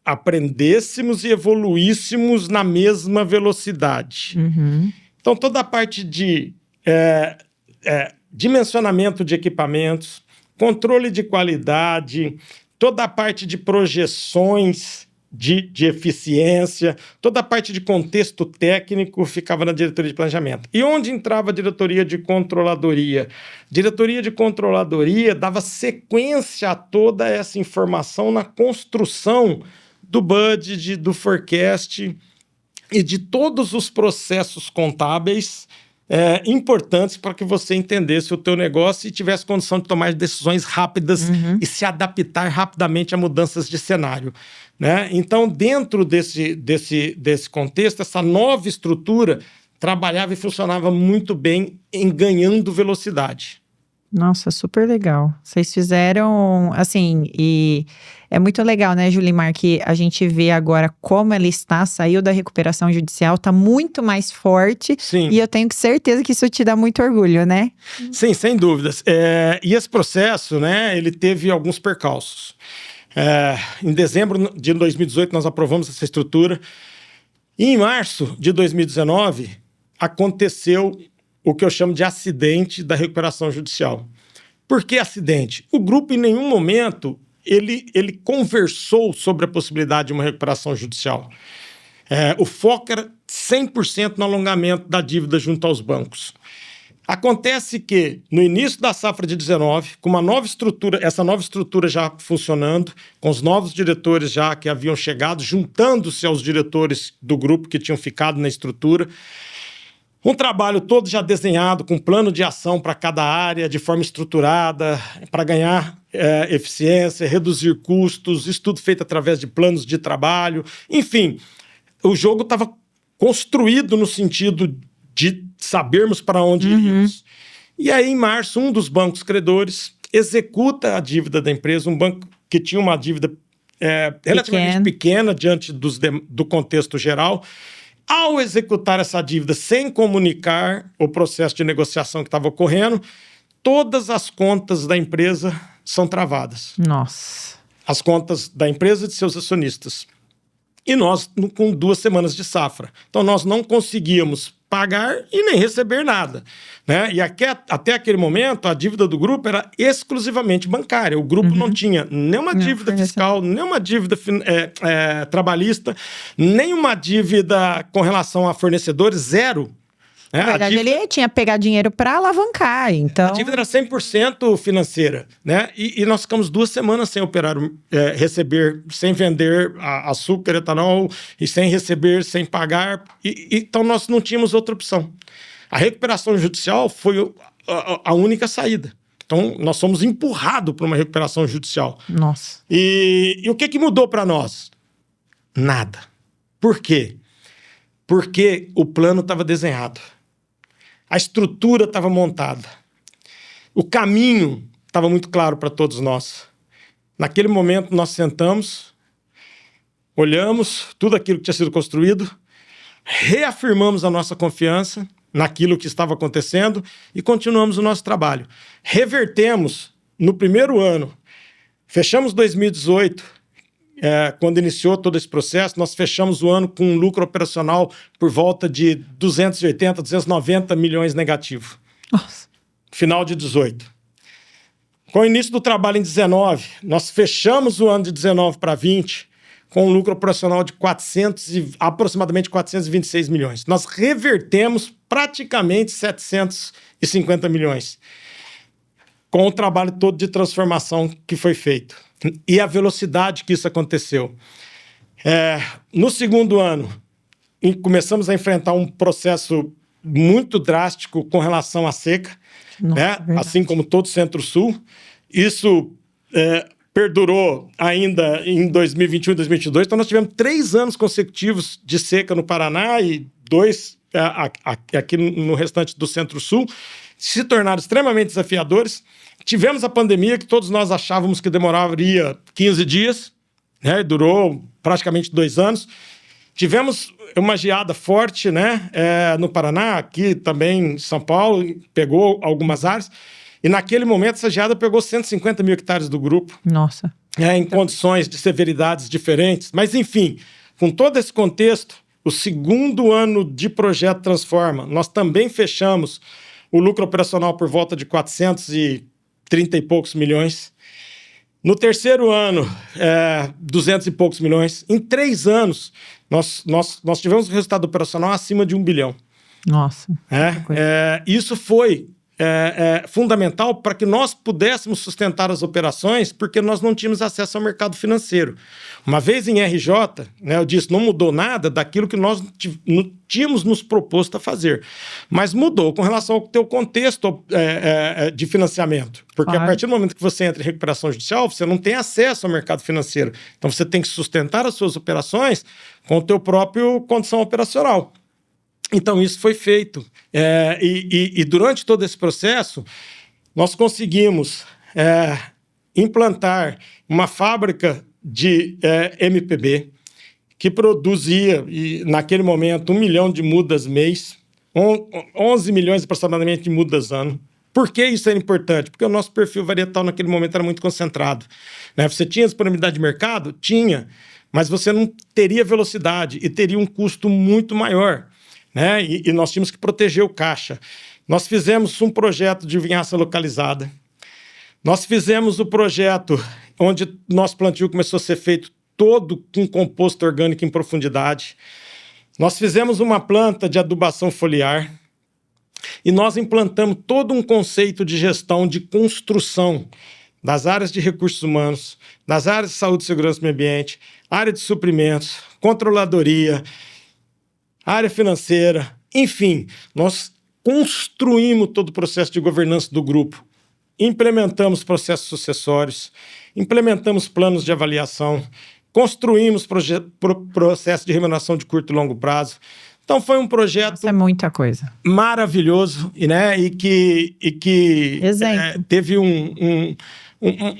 aprendêssemos e evoluíssemos na mesma velocidade. Então, toda a parte de dimensionamento de equipamentos, controle de qualidade, toda a parte de projeções de eficiência, toda a parte de contexto técnico ficava na diretoria de planejamento. E onde entrava a diretoria de controladoria? Diretoria de controladoria dava sequência a toda essa informação na construção do budget, do forecast e de todos os processos contábeis importantes para que você entendesse o teu negócio e tivesse condição de tomar decisões rápidas e se adaptar rapidamente a mudanças de cenário, né? Então, dentro desse contexto, essa nova estrutura trabalhava e funcionava muito bem em ganhando velocidade. Nossa, super legal. Vocês fizeram, assim, e é muito legal, né, Julimar, que a gente vê agora como ela saiu da recuperação judicial, está muito mais forte. Sim. E eu tenho certeza que isso te dá muito orgulho, né? Sim, sem dúvidas. E esse processo, né, ele teve alguns percalços. Em dezembro de 2018, nós aprovamos essa estrutura. E em março de 2019, aconteceu o que eu chamo de acidente da recuperação judicial. Por que acidente? O grupo, em nenhum momento, ele conversou sobre a possibilidade de uma recuperação judicial. O foco era 100% no alongamento da dívida junto aos bancos. Acontece que, no início da safra de 19, com uma nova estrutura, essa nova estrutura já funcionando, com os novos diretores já que haviam chegado, juntando-se aos diretores do grupo que tinham ficado na estrutura, um trabalho todo já desenhado, com plano de ação para cada área, de forma estruturada, para ganhar eficiência, reduzir custos, isso tudo feito através de planos de trabalho. Enfim, o jogo estava construído no sentido de sabermos para onde iríamos. E aí, em março, um dos bancos credores executa a dívida da empresa, um banco que tinha uma dívida relativamente pequena diante do contexto geral. Ao executar essa dívida sem comunicar o processo de negociação que estava ocorrendo, todas as contas da empresa são travadas. Nossa. As contas da empresa e de seus acionistas. E nós, com 2 semanas de safra. Então, nós não conseguíamos pagar e nem receber nada, né? E até aquele momento, a dívida do grupo era exclusivamente bancária. O grupo não tinha nenhuma dívida fiscal, nenhuma dívida trabalhista, nenhuma dívida com relação a fornecedores, zero. Na verdade, ele tinha que pegar dinheiro para alavancar, então... A dívida era 100% financeira, né? E nós ficamos 2 semanas sem operar, receber, sem vender açúcar, etanol, e sem receber, sem pagar. Então, nós não tínhamos outra opção. A recuperação judicial foi a única saída. Então, nós fomos empurrados para uma recuperação judicial. Nossa. E o que mudou para nós? Nada. Por quê? porque o plano estava desenhado. A estrutura estava montada. O caminho estava muito claro para todos nós. Naquele momento, nós sentamos, olhamos tudo aquilo que tinha sido construído, reafirmamos a nossa confiança naquilo que estava acontecendo e continuamos o nosso trabalho. Revertemos no primeiro ano, fechamos 2018, quando iniciou todo esse processo, nós fechamos o ano com um lucro operacional por volta de 280, 290 milhões negativo. Nossa. Final de 18. Com o início do trabalho em 19, nós fechamos o ano de 19 para 20 com um lucro operacional de aproximadamente 426 milhões. Nós revertemos praticamente 750 milhões com o trabalho todo de transformação que foi feito e a velocidade que isso aconteceu. No segundo ano, começamos a enfrentar um processo muito drástico com relação à seca, Nossa, assim como todo o Centro-Sul. Isso perdurou ainda em 2021 e 2022. Então, nós tivemos 3 anos consecutivos de seca no Paraná e 2 aqui no restante do Centro-Sul. Se tornaram extremamente desafiadores. Tivemos a pandemia, que todos nós achávamos que demoraria 15 dias, né? Durou praticamente 2 anos. Tivemos uma geada forte, né? No Paraná, aqui também em São Paulo, pegou algumas áreas. E naquele momento, essa geada pegou 150 mil hectares do grupo. Nossa. Em condições de severidades diferentes. Mas, enfim, com todo esse contexto, o segundo ano de Projeto Transforma, nós também fechamos o lucro operacional por volta de 430 e poucos milhões. No terceiro ano, 200 e poucos milhões. Em 3 anos, nós tivemos um resultado operacional acima de 1 bilhão. Nossa. Isso foi fundamental para que nós pudéssemos sustentar as operações, porque nós não tínhamos acesso ao mercado financeiro. Uma vez em RJ, né, eu disse, não mudou nada daquilo que nós tínhamos nos proposto a fazer, mas mudou com relação ao teu contexto de financiamento, porque a partir do momento que você entra em recuperação judicial, você não tem acesso ao mercado financeiro, então você tem que sustentar as suas operações com o teu próprio condição operacional. Então, isso foi feito. E durante todo esse processo, nós conseguimos implantar uma fábrica de MPB que produzia, naquele momento, 1 milhão de mudas mês, 11 milhões aproximadamente de mudas ano. Por que isso era importante? Porque o nosso perfil varietal naquele momento era muito concentrado. Né? Você tinha disponibilidade de mercado? Tinha, mas você não teria velocidade e teria um custo muito maior. Né? E nós tínhamos que proteger o caixa. Nós fizemos um projeto de vinhaça localizada. Nós fizemos o projeto onde nosso plantio começou a ser feito todo com composto orgânico em profundidade. Nós fizemos uma planta de adubação foliar e nós implantamos todo um conceito de gestão de construção das áreas de recursos humanos, das áreas de saúde, segurança e meio ambiente, área de suprimentos, controladoria, área financeira, enfim, nós construímos todo o processo de governança do grupo, implementamos processos sucessórios, implementamos planos de avaliação, construímos processo de remuneração de curto e longo prazo. Então foi um projeto Isso é muita coisa. Maravilhoso, né? E que teve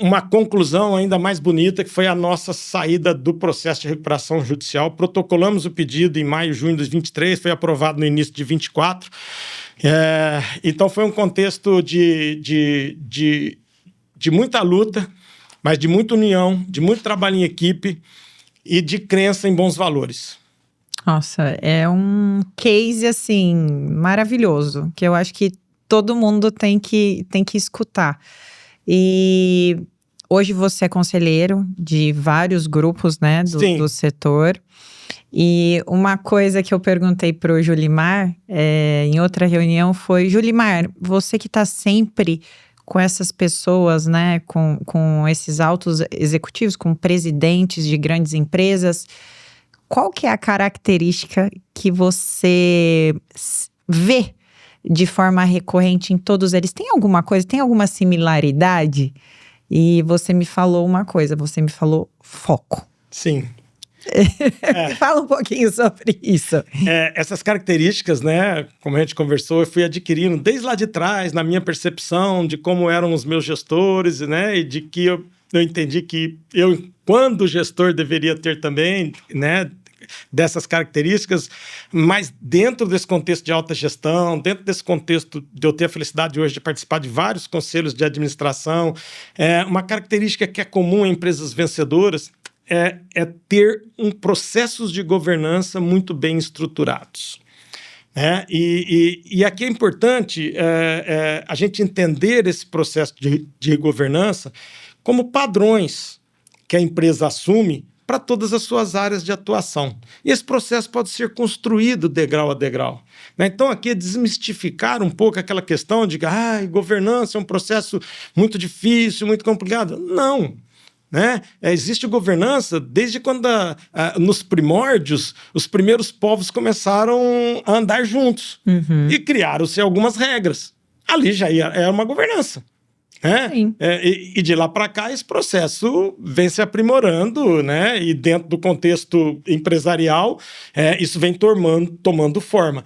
uma conclusão ainda mais bonita, que foi a nossa saída do processo de recuperação judicial. Protocolamos o pedido em maio, junho de 2023, foi aprovado no início de 2024. Então foi um contexto de muita luta, mas de muita união, de muito trabalho em equipe e de crença em bons valores. Nossa, é um case, assim, maravilhoso, que eu acho que todo mundo tem que escutar. E hoje você é conselheiro de vários grupos, né, do setor. E uma coisa que eu perguntei para o Julimar, em outra reunião, foi: Julimar, você que está sempre com essas pessoas, né, com esses altos executivos, com presidentes de grandes empresas, qual que é a característica que você vê de forma recorrente em todos eles? Tem alguma coisa, tem alguma similaridade? E você me falou uma coisa, você me falou foco. Sim. Fala um pouquinho sobre isso. Essas características, né, como a gente conversou, eu fui adquirindo desde lá de trás, na minha percepção de como eram os meus gestores, né, e de que eu entendi que eu, quando gestor, deveria ter também, né, dessas características, mas dentro desse contexto de alta gestão, dentro desse contexto de eu ter a felicidade hoje de participar de vários conselhos de administração, uma característica que é comum em empresas vencedoras é ter processos de governança muito bem estruturados. E aqui é importante a gente entender esse processo de governança como padrões que a empresa assume para todas as suas áreas de atuação. E esse processo pode ser construído degrau a degrau. Então, aqui é desmistificar um pouco aquela questão de que governança é um processo muito difícil, muito complicado. Não. Existe governança desde quando, nos primórdios, os primeiros povos começaram a andar juntos. E criaram-se algumas regras. Ali já era uma governança. E de lá para cá esse processo vem se aprimorando, né? E dentro do contexto empresarial isso vem tomando forma.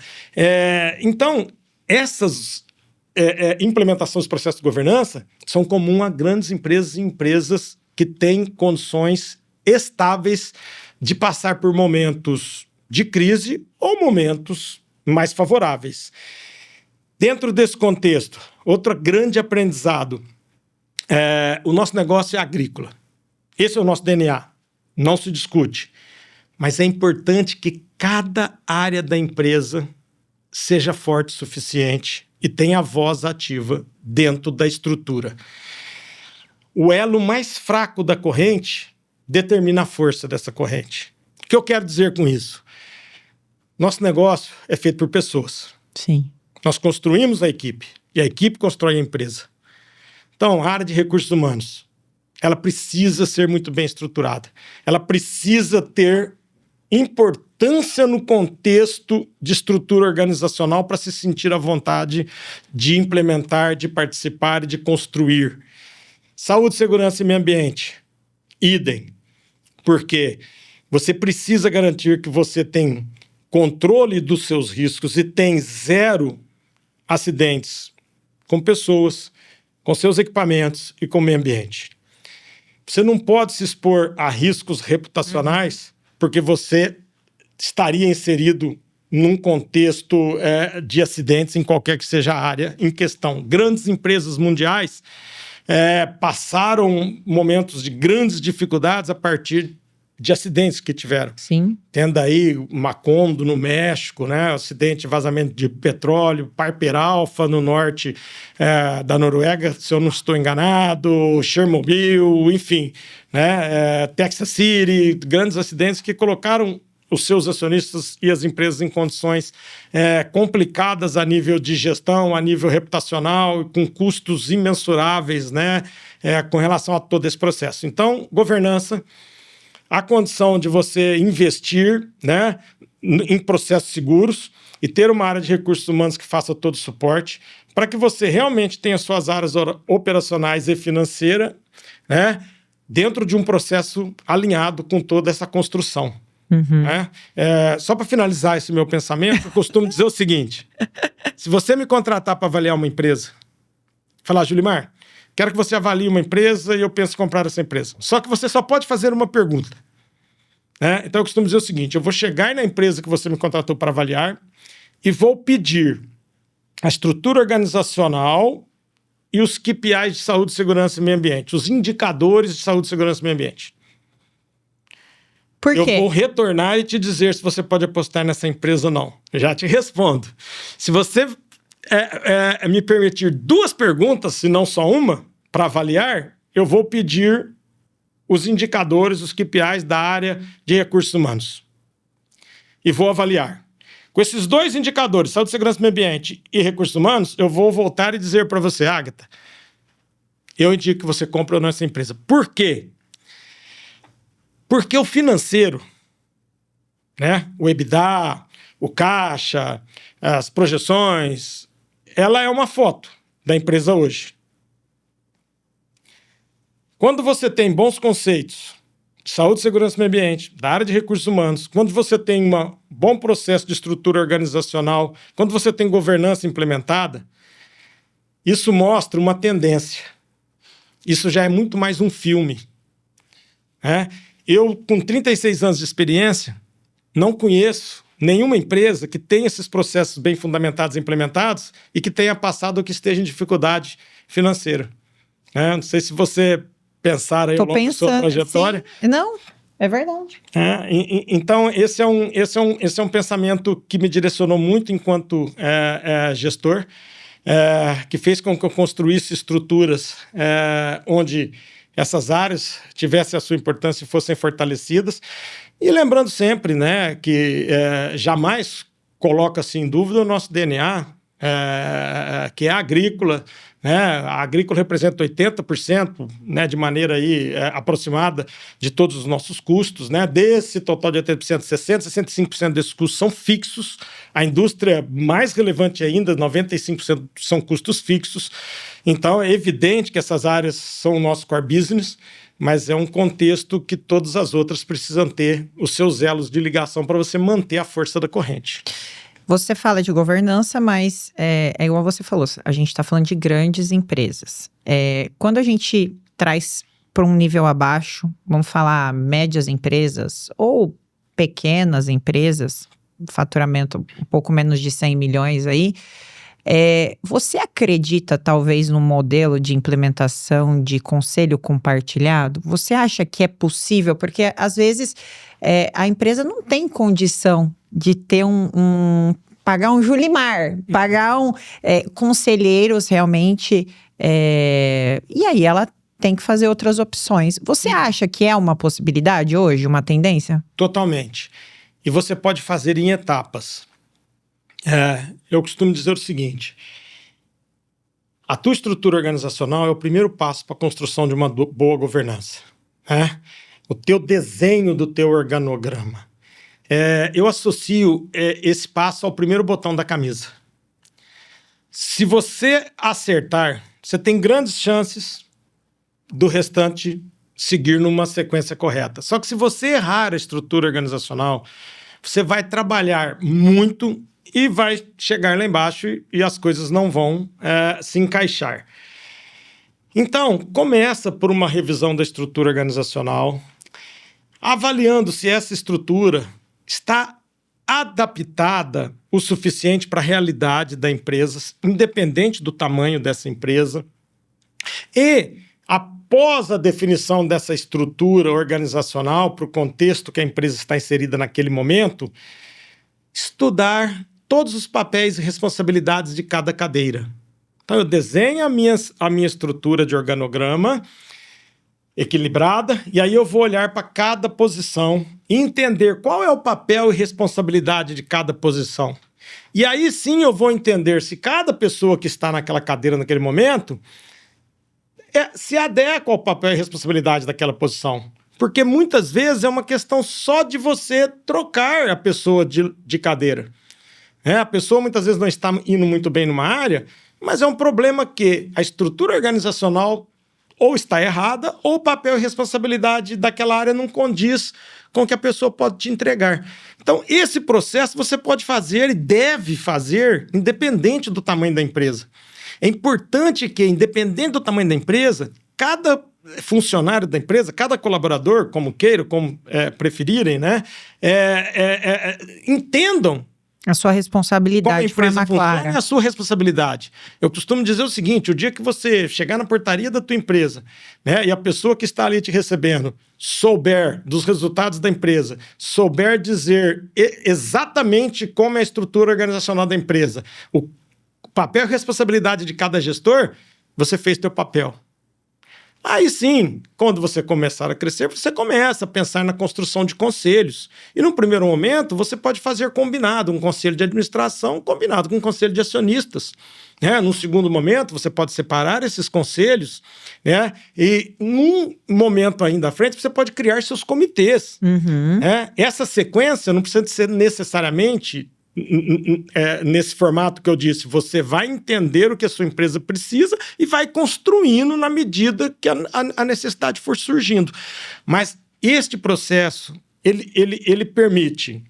Então, essas implementações do processo de governança são comuns a grandes empresas e empresas que têm condições estáveis de passar por momentos de crise ou momentos mais favoráveis. Dentro desse contexto, outro grande aprendizado, o nosso negócio é agrícola. Esse é o nosso DNA, não se discute. Mas é importante que cada área da empresa seja forte o suficiente e tenha voz ativa dentro da estrutura. O elo mais fraco da corrente determina a força dessa corrente. O que eu quero dizer com isso? Nosso negócio é feito por pessoas. Sim. Nós construímos a equipe e a equipe constrói a empresa. Então, a área de recursos humanos, ela precisa ser muito bem estruturada. Ela precisa ter importância no contexto de estrutura organizacional para se sentir à vontade de implementar, de participar e de construir. Saúde, segurança e meio ambiente, idem. Porque você precisa garantir que você tem controle dos seus riscos e tem zero acidentes com pessoas, com seus equipamentos e com o meio ambiente. Você não pode se expor a riscos reputacionais porque você estaria inserido num contexto de acidentes em qualquer que seja a área em questão. Grandes empresas mundiais passaram momentos de grandes dificuldades a partir de acidentes que tiveram. Sim. Tendo aí Macondo, no México, né? Acidente de vazamento de petróleo, Piper Alpha, no norte da Noruega, se eu não estou enganado, Chernobyl, enfim, né? Texas City, grandes acidentes que colocaram os seus acionistas e as empresas em condições complicadas a nível de gestão, a nível reputacional, com custos imensuráveis, né? Com relação a todo esse processo. Então, governança, a condição de você investir, né, em processos seguros e ter uma área de recursos humanos que faça todo o suporte para que você realmente tenha suas áreas operacionais e financeiras, né, dentro de um processo alinhado com toda essa construção. Né? Só para finalizar esse meu pensamento, eu costumo dizer o seguinte: se você me contratar para avaliar uma empresa, falar, Julimar, quero que você avalie uma empresa e eu penso em comprar essa empresa. Só que você só pode fazer uma pergunta. Então eu costumo dizer o seguinte: eu vou chegar na empresa que você me contratou para avaliar e vou pedir a estrutura organizacional e os KPIs de saúde, segurança e meio ambiente, os indicadores de saúde, segurança e meio ambiente. Por quê? Eu vou retornar e te dizer se você pode apostar nessa empresa ou não. Eu já te respondo. Se você me permitir 2 perguntas, se não só uma, para avaliar, eu vou pedir os indicadores, os KPIs da área de recursos humanos. E vou avaliar. Com esses 2 indicadores, saúde, segurança, meio ambiente e recursos humanos, eu vou voltar e dizer para você, Agatha, eu indico que você compre ou não essa empresa. Por quê? Porque o financeiro, né, o EBITDA, o caixa, as projeções, ela é uma foto da empresa hoje. Quando você tem bons conceitos, saúde, segurança e meio ambiente, da área de recursos humanos, quando você tem um bom processo de estrutura organizacional, quando você tem governança implementada, isso mostra uma tendência. Isso já é muito mais um filme. Eu, com 36 anos de experiência, não conheço nenhuma empresa que tenha esses processos bem fundamentados e implementados e que tenha passado ou que esteja em dificuldade financeira. Não sei se você pensar aí ao longo da sua trajetória. Sim. Não, é verdade. Então, esse é um pensamento que me direcionou muito enquanto gestor, que fez com que eu construísse estruturas onde essas áreas tivessem a sua importância e fossem fortalecidas. E lembrando sempre, né, que jamais coloca-se em dúvida o nosso DNA, que é agrícola. A agrícola representa 80%, né, de maneira aí, aproximada de todos os nossos custos. Né? Desse total de 80%, 60%, 65% desses custos são fixos. A indústria mais relevante ainda, 95% são custos fixos. Então, é evidente que essas áreas são o nosso core business, mas é um contexto que todas as outras precisam ter os seus elos de ligação para você manter a força da corrente. Você fala de governança, mas é igual você falou, a gente está falando de grandes empresas. Quando a gente traz para um nível abaixo, vamos falar médias empresas ou pequenas empresas, faturamento um pouco menos de 100 milhões aí, você acredita talvez no modelo de implementação de conselho compartilhado? Você acha que é possível? Porque às vezes a empresa não tem condição de ter pagar um Julimar, pagar conselheiros realmente, e aí ela tem que fazer outras opções. Você acha que é uma possibilidade hoje, uma tendência? Totalmente. E você pode fazer em etapas. Eu costumo dizer o seguinte: a tua estrutura organizacional é o primeiro passo para a construção de uma boa governança. O teu desenho do teu organograma. Eu associo esse passo ao primeiro botão da camisa. Se você acertar, você tem grandes chances do restante seguir numa sequência correta. Só que se você errar a estrutura organizacional, você vai trabalhar muito e vai chegar lá embaixo e as coisas não vão se encaixar. Então, começa por uma revisão da estrutura organizacional, avaliando se essa estrutura está adaptada o suficiente para a realidade da empresa, independente do tamanho dessa empresa. E, após a definição dessa estrutura organizacional para o contexto que a empresa está inserida naquele momento, estudar todos os papéis e responsabilidades de cada cadeira. Então, eu desenho a minha estrutura de organograma equilibrada, e aí eu vou olhar para cada posição e entender qual é o papel e responsabilidade de cada posição. E aí sim eu vou entender se cada pessoa que está naquela cadeira naquele momento se adequa ao papel e responsabilidade daquela posição. Porque muitas vezes é uma questão só de você trocar a pessoa de cadeira. A pessoa muitas vezes não está indo muito bem numa área, mas é um problema que a estrutura organizacional ou está errada, ou o papel e responsabilidade daquela área não condiz com o que a pessoa pode te entregar. Então, esse processo você pode fazer e deve fazer independente do tamanho da empresa. É importante que, independente do tamanho da empresa, cada funcionário da empresa, cada colaborador, como queiram, como preferirem, né, entendam a sua responsabilidade de forma clara. É a sua responsabilidade. Eu costumo dizer o seguinte: o dia que você chegar na portaria da tua empresa, né, e a pessoa que está ali te recebendo souber dos resultados da empresa, souber dizer exatamente como é a estrutura organizacional da empresa, o papel e responsabilidade de cada gestor, você fez teu papel. Aí sim, quando você começar a crescer, você começa a pensar na construção de conselhos. E num primeiro momento, você pode fazer combinado, um conselho de administração combinado com um conselho de acionistas. Num segundo momento, você pode separar esses conselhos, né? E num momento ainda à frente, você pode criar seus comitês. Uhum. Essa sequência não precisa ser necessariamente nesse formato que eu disse. Você vai entender o que a sua empresa precisa e vai construindo na medida que a necessidade for surgindo. Mas este processo, ele permite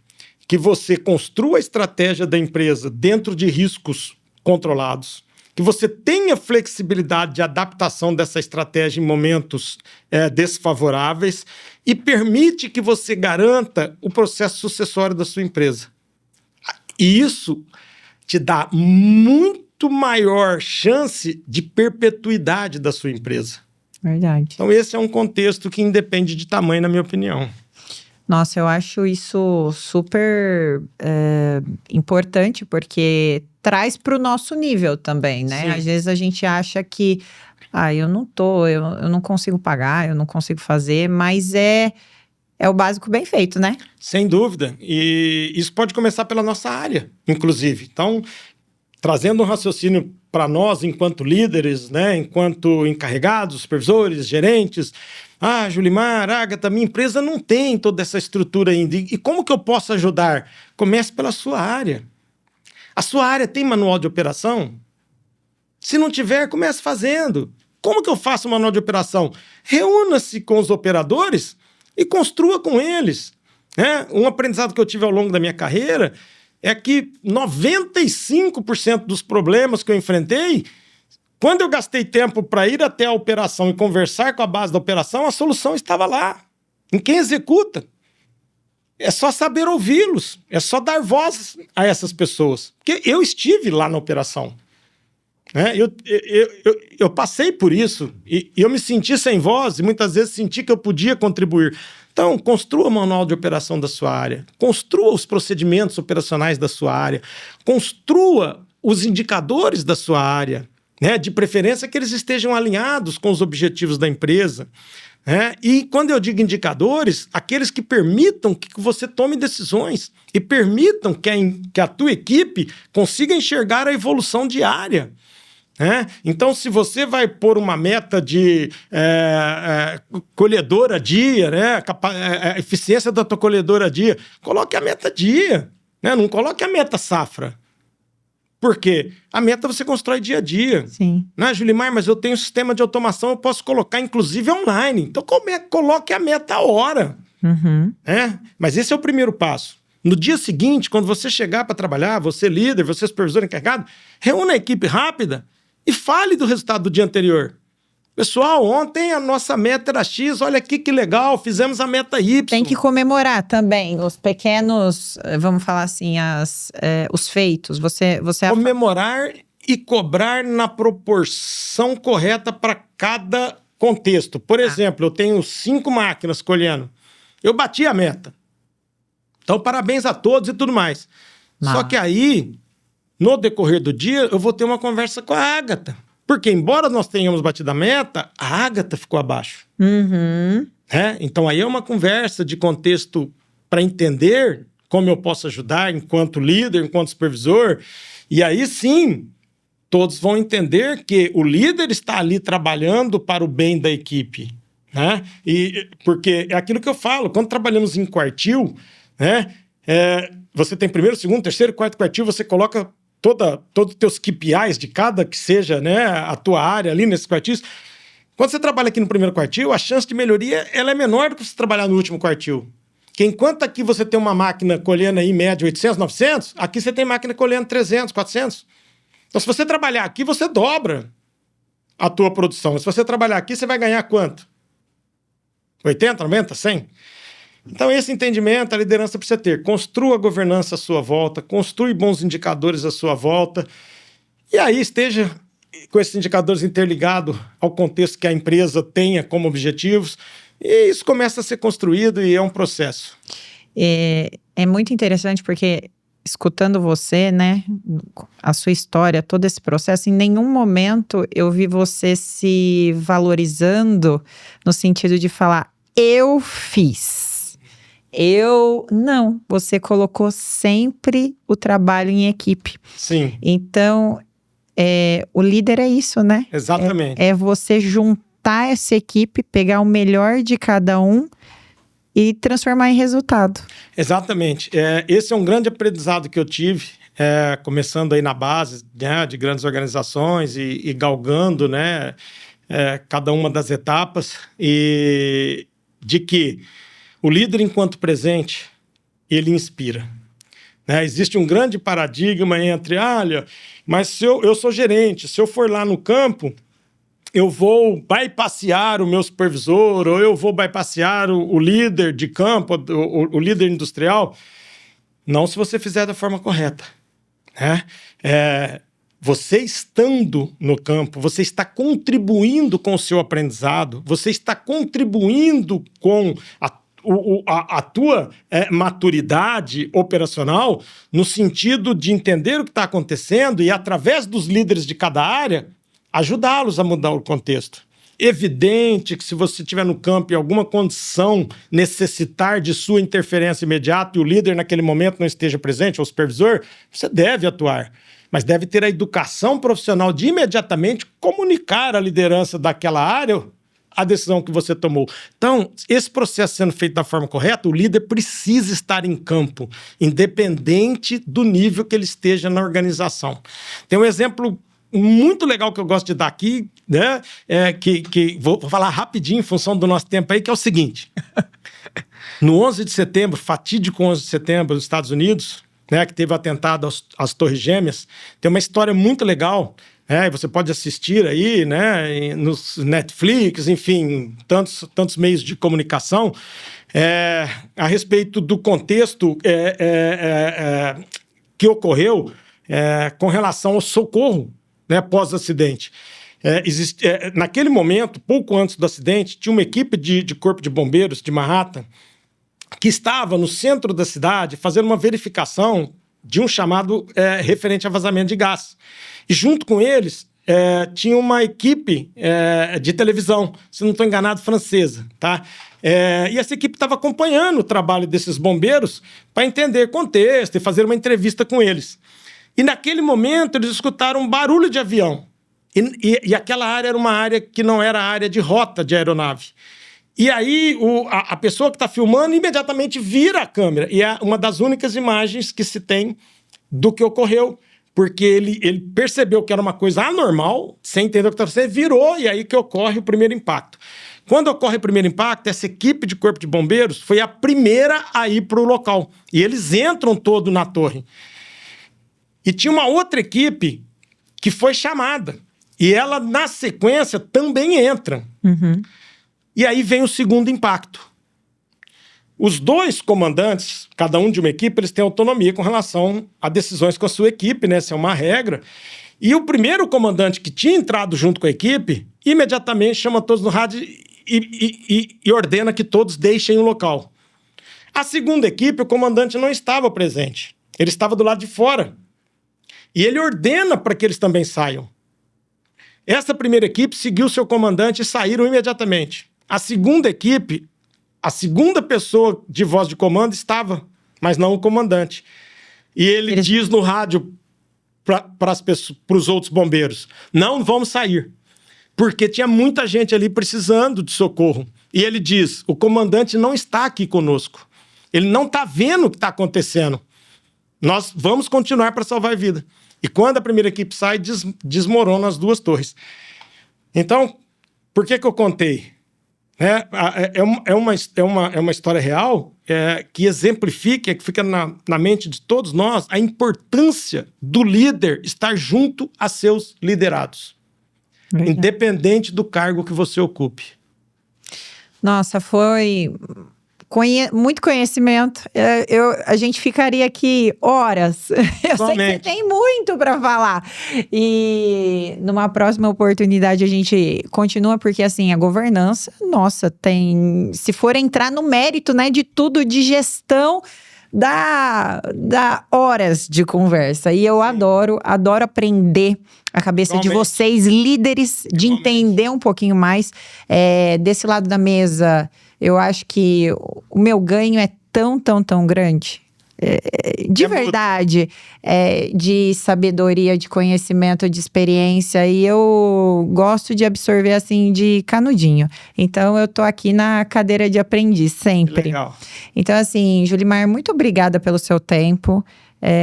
que você construa a estratégia da empresa dentro de riscos controlados, que você tenha flexibilidade de adaptação dessa estratégia em momentos desfavoráveis e permite que você garanta o processo sucessório da sua empresa. E isso te dá muito maior chance de perpetuidade da sua empresa. Verdade. Então, esse é um contexto que independe de tamanho, na minha opinião. Nossa, eu acho isso super importante, porque traz para o nosso nível também, né? Sim. Às vezes a gente acha que, eu não consigo pagar, eu não consigo fazer, mas é o básico bem feito, né? Sem dúvida. E isso pode começar pela nossa área, inclusive. Então, trazendo um raciocínio para nós, enquanto líderes, né, enquanto encarregados, supervisores, gerentes. Julimar, Agatha, minha empresa não tem toda essa estrutura ainda. E como que eu posso ajudar? Comece pela sua área. A sua área tem manual de operação? Se não tiver, comece fazendo. Como que eu faço o manual de operação? Reúna-se com os operadores e construa com eles. Um aprendizado que eu tive ao longo da minha carreira é que 95% dos problemas que eu enfrentei, quando eu gastei tempo para ir até a operação e conversar com a base da operação, a solução estava lá, em quem executa. É só saber ouvi-los, é só dar voz a essas pessoas. Porque eu estive lá na operação. Eu passei por isso e eu me senti sem voz e muitas vezes senti que eu podia contribuir. Então, construa o manual de operação da sua área, construa os procedimentos operacionais da sua área, construa os indicadores da sua área, de preferência que eles estejam alinhados com os objetivos da empresa. E quando eu digo indicadores, aqueles que permitam que você tome decisões e permitam que a tua equipe consiga enxergar a evolução diária. Então, se você vai pôr uma meta de colhedora dia, a eficiência da tua colhedora dia, coloque a meta dia, não coloque a meta safra. Por quê? A meta você constrói dia a dia. Sim. Julimar, mas eu tenho um sistema de automação, eu posso colocar inclusive online. Então, coloque a meta a hora. Uhum. Mas esse é o primeiro passo. No dia seguinte, quando você chegar para trabalhar, você líder, você supervisor encarregado, reúna a equipe rápida e fale do resultado do dia anterior. Pessoal, ontem a nossa meta era X, olha aqui que legal, fizemos a meta Y. Tem que comemorar também os pequenos, vamos falar assim, os feitos. Você Comemorar e cobrar na proporção correta para cada contexto. Por exemplo, eu tenho 5 máquinas colhendo. Eu bati a meta. Então, parabéns a todos e tudo mais. Só que aí, no decorrer do dia, eu vou ter uma conversa com a Agatha. Porque, embora nós tenhamos batido a meta, a Agatha ficou abaixo. Uhum. Então, aí é uma conversa de contexto para entender como eu posso ajudar enquanto líder, enquanto supervisor. E aí, sim, todos vão entender que o líder está ali trabalhando para o bem da equipe. Porque é aquilo que eu falo, quando trabalhamos em quartil, você tem primeiro, segundo, terceiro, quarto quartil, você coloca todos os teus KPIs de cada que seja a tua área ali nesses quartis. Quando você trabalha aqui no primeiro quartil, a chance de melhoria ela é menor do que você trabalhar no último quartil. Porque enquanto aqui você tem uma máquina colhendo aí em média 800, 900, aqui você tem máquina colhendo 300, 400. Então, se você trabalhar aqui, você dobra a tua produção. Se você trabalhar aqui, você vai ganhar quanto? 80, 90, 100? Então, esse entendimento, a liderança precisa ter. Construa a governança à sua volta, construa bons indicadores à sua volta, e aí esteja com esses indicadores interligados ao contexto que a empresa tenha como objetivos, e isso começa a ser construído e é um processo. É muito interessante porque, escutando você, a sua história, todo esse processo, em nenhum momento eu vi você se valorizando no sentido de falar, eu fiz. Não, você colocou sempre o trabalho em equipe. Sim. Então, o líder é isso, né? Exatamente. É você juntar essa equipe, pegar o melhor de cada um e transformar em resultado. Exatamente. Esse é um grande aprendizado que eu tive, começando aí na base de grandes organizações e galgando cada uma das etapas. E de que o líder, enquanto presente, ele inspira. Né? Existe um grande paradigma entre, olha, mas se eu sou gerente, se eu for lá no campo, eu vou bypassear o meu supervisor, ou eu vou bypassear o líder de campo, o líder industrial. Não se você fizer da forma correta. Né? Você estando no campo, você está contribuindo com o seu aprendizado, você está contribuindo com a tua maturidade operacional no sentido de entender o que está acontecendo e, através dos líderes de cada área, ajudá-los a mudar o contexto. Evidente que se você estiver no campo e alguma condição necessitar de sua interferência imediata e o líder naquele momento não esteja presente, ou o supervisor, você deve atuar. Mas deve ter a educação profissional de imediatamente comunicar à liderança daquela área a decisão que você tomou. Então, esse processo sendo feito da forma correta, o líder precisa estar em campo, independente do nível que ele esteja na organização. Tem um exemplo muito legal que eu gosto de dar aqui, né? Que vou falar rapidinho em função do nosso tempo aí, que é o seguinte. No 11 de setembro, fatídico 11 de setembro, nos Estados Unidos, né, que teve o atentado às Torres Gêmeas, tem uma história muito legal. Você pode assistir aí, né, nos Netflix, enfim, tantos meios de comunicação, a respeito do contexto que ocorreu com relação ao socorro, né, pós-acidente. Naquele momento, pouco antes do acidente, tinha uma equipe de corpo de bombeiros de Manhattan que estava no centro da cidade fazendo uma verificação de um chamado referente a vazamento de gás. E junto com eles tinha uma equipe de televisão, se não estou enganado, francesa. Tá? E essa equipe estava acompanhando o trabalho desses bombeiros para entender contexto e fazer uma entrevista com eles. E naquele momento eles escutaram um barulho de avião. E aquela área era uma área que não era a área de rota de aeronave. E aí a pessoa que está filmando imediatamente vira a câmera. E é uma das únicas imagens que se tem do que ocorreu. Porque ele percebeu que era uma coisa anormal, sem entender o que estava acontecendo, virou e aí que ocorre o primeiro impacto. Quando ocorre o primeiro impacto, essa equipe de corpo de bombeiros foi a primeira a ir para o local. E eles entram todo na torre. E tinha uma outra equipe que foi chamada. E ela, na sequência, também entra. Uhum. E aí vem o segundo impacto. Os dois comandantes, cada um de uma equipe, eles têm autonomia com relação a decisões com a sua equipe, né? Essa é uma regra. E o primeiro comandante que tinha entrado junto com a equipe, imediatamente chama todos no rádio e ordena que todos deixem o local. A segunda equipe, o comandante não estava presente. Ele estava do lado de fora. E ele ordena para que eles também saiam. Essa primeira equipe seguiu seu comandante e saíram imediatamente. A segunda equipe, a segunda pessoa de voz de comando estava, mas não o comandante. E ele diz no rádio para os outros bombeiros, não vamos sair, porque tinha muita gente ali precisando de socorro. E ele diz, o comandante não está aqui conosco. Ele não está vendo o que está acontecendo. Nós vamos continuar para salvar a vida. E quando a primeira equipe sai, desmorona as duas torres. Então, por que eu contei? É uma história real que exemplifica, que fica na mente de todos nós, a importância do líder estar junto a seus liderados. Verdade. Independente do cargo que você ocupe. Nossa, foi muito conhecimento. A gente ficaria aqui horas. Eu sei que você tem muito para falar. E numa próxima oportunidade a gente continua, porque assim, a governança, nossa, tem... Se for entrar no mérito, né, de tudo, de gestão, dá horas de conversa. E eu adoro aprender a cabeça de vocês, líderes, de entender um pouquinho mais desse lado da mesa. Eu acho que o meu ganho é tão grande. De verdade, de sabedoria, de conhecimento, de experiência. E eu gosto de absorver assim de canudinho. Então eu tô aqui na cadeira de aprendiz sempre. Legal. Então assim, Julimar, muito obrigada pelo seu tempo.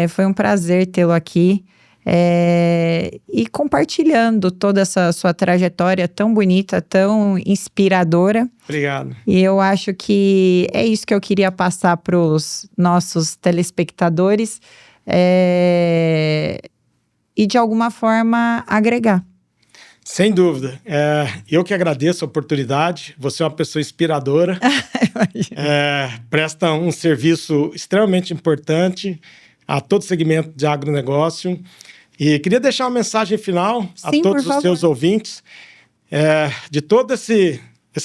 Foi um prazer tê-lo aqui. e compartilhando toda essa sua trajetória tão bonita, tão inspiradora. Obrigado. E eu acho que é isso que eu queria passar para os nossos telespectadores e de alguma forma agregar. Sem dúvida. Eu que agradeço a oportunidade. Você é uma pessoa inspiradora. Presta um serviço extremamente importante a todo segmento de agronegócio. E queria deixar uma mensagem final a todos os seus ouvintes. De todo esse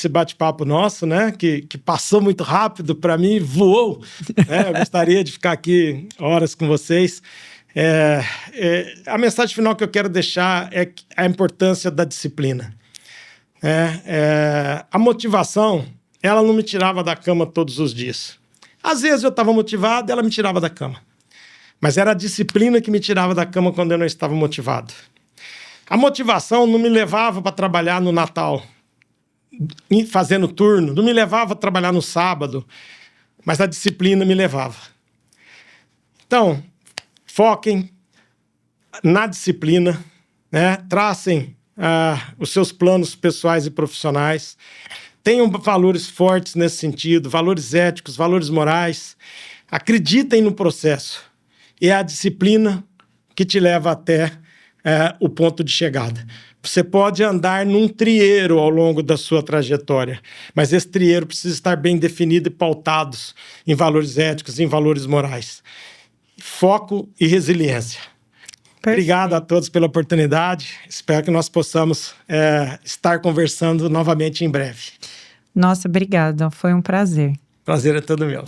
bate-papo nosso, né? Que passou muito rápido, para mim voou. Eu gostaria de ficar aqui horas com vocês. A mensagem final que eu quero deixar é a importância da disciplina. A motivação, ela não me tirava da cama todos os dias. Às vezes eu estava motivado, ela me tirava da cama. Mas era a disciplina que me tirava da cama quando eu não estava motivado. A motivação não me levava para trabalhar no Natal, fazendo turno, não me levava a trabalhar no sábado, mas a disciplina me levava. Então, foquem na disciplina, né? Tracem os seus planos pessoais e profissionais, tenham valores fortes nesse sentido, valores éticos, valores morais, acreditem no processo. É a disciplina que te leva até o ponto de chegada. Você pode andar num trieiro ao longo da sua trajetória, mas esse trieiro precisa estar bem definido e pautado em valores éticos, em valores morais. Foco e resiliência. Perfeito. Obrigado a todos pela oportunidade. Espero que nós possamos estar conversando novamente em breve. Nossa, obrigada. Foi um prazer. Prazer é todo meu.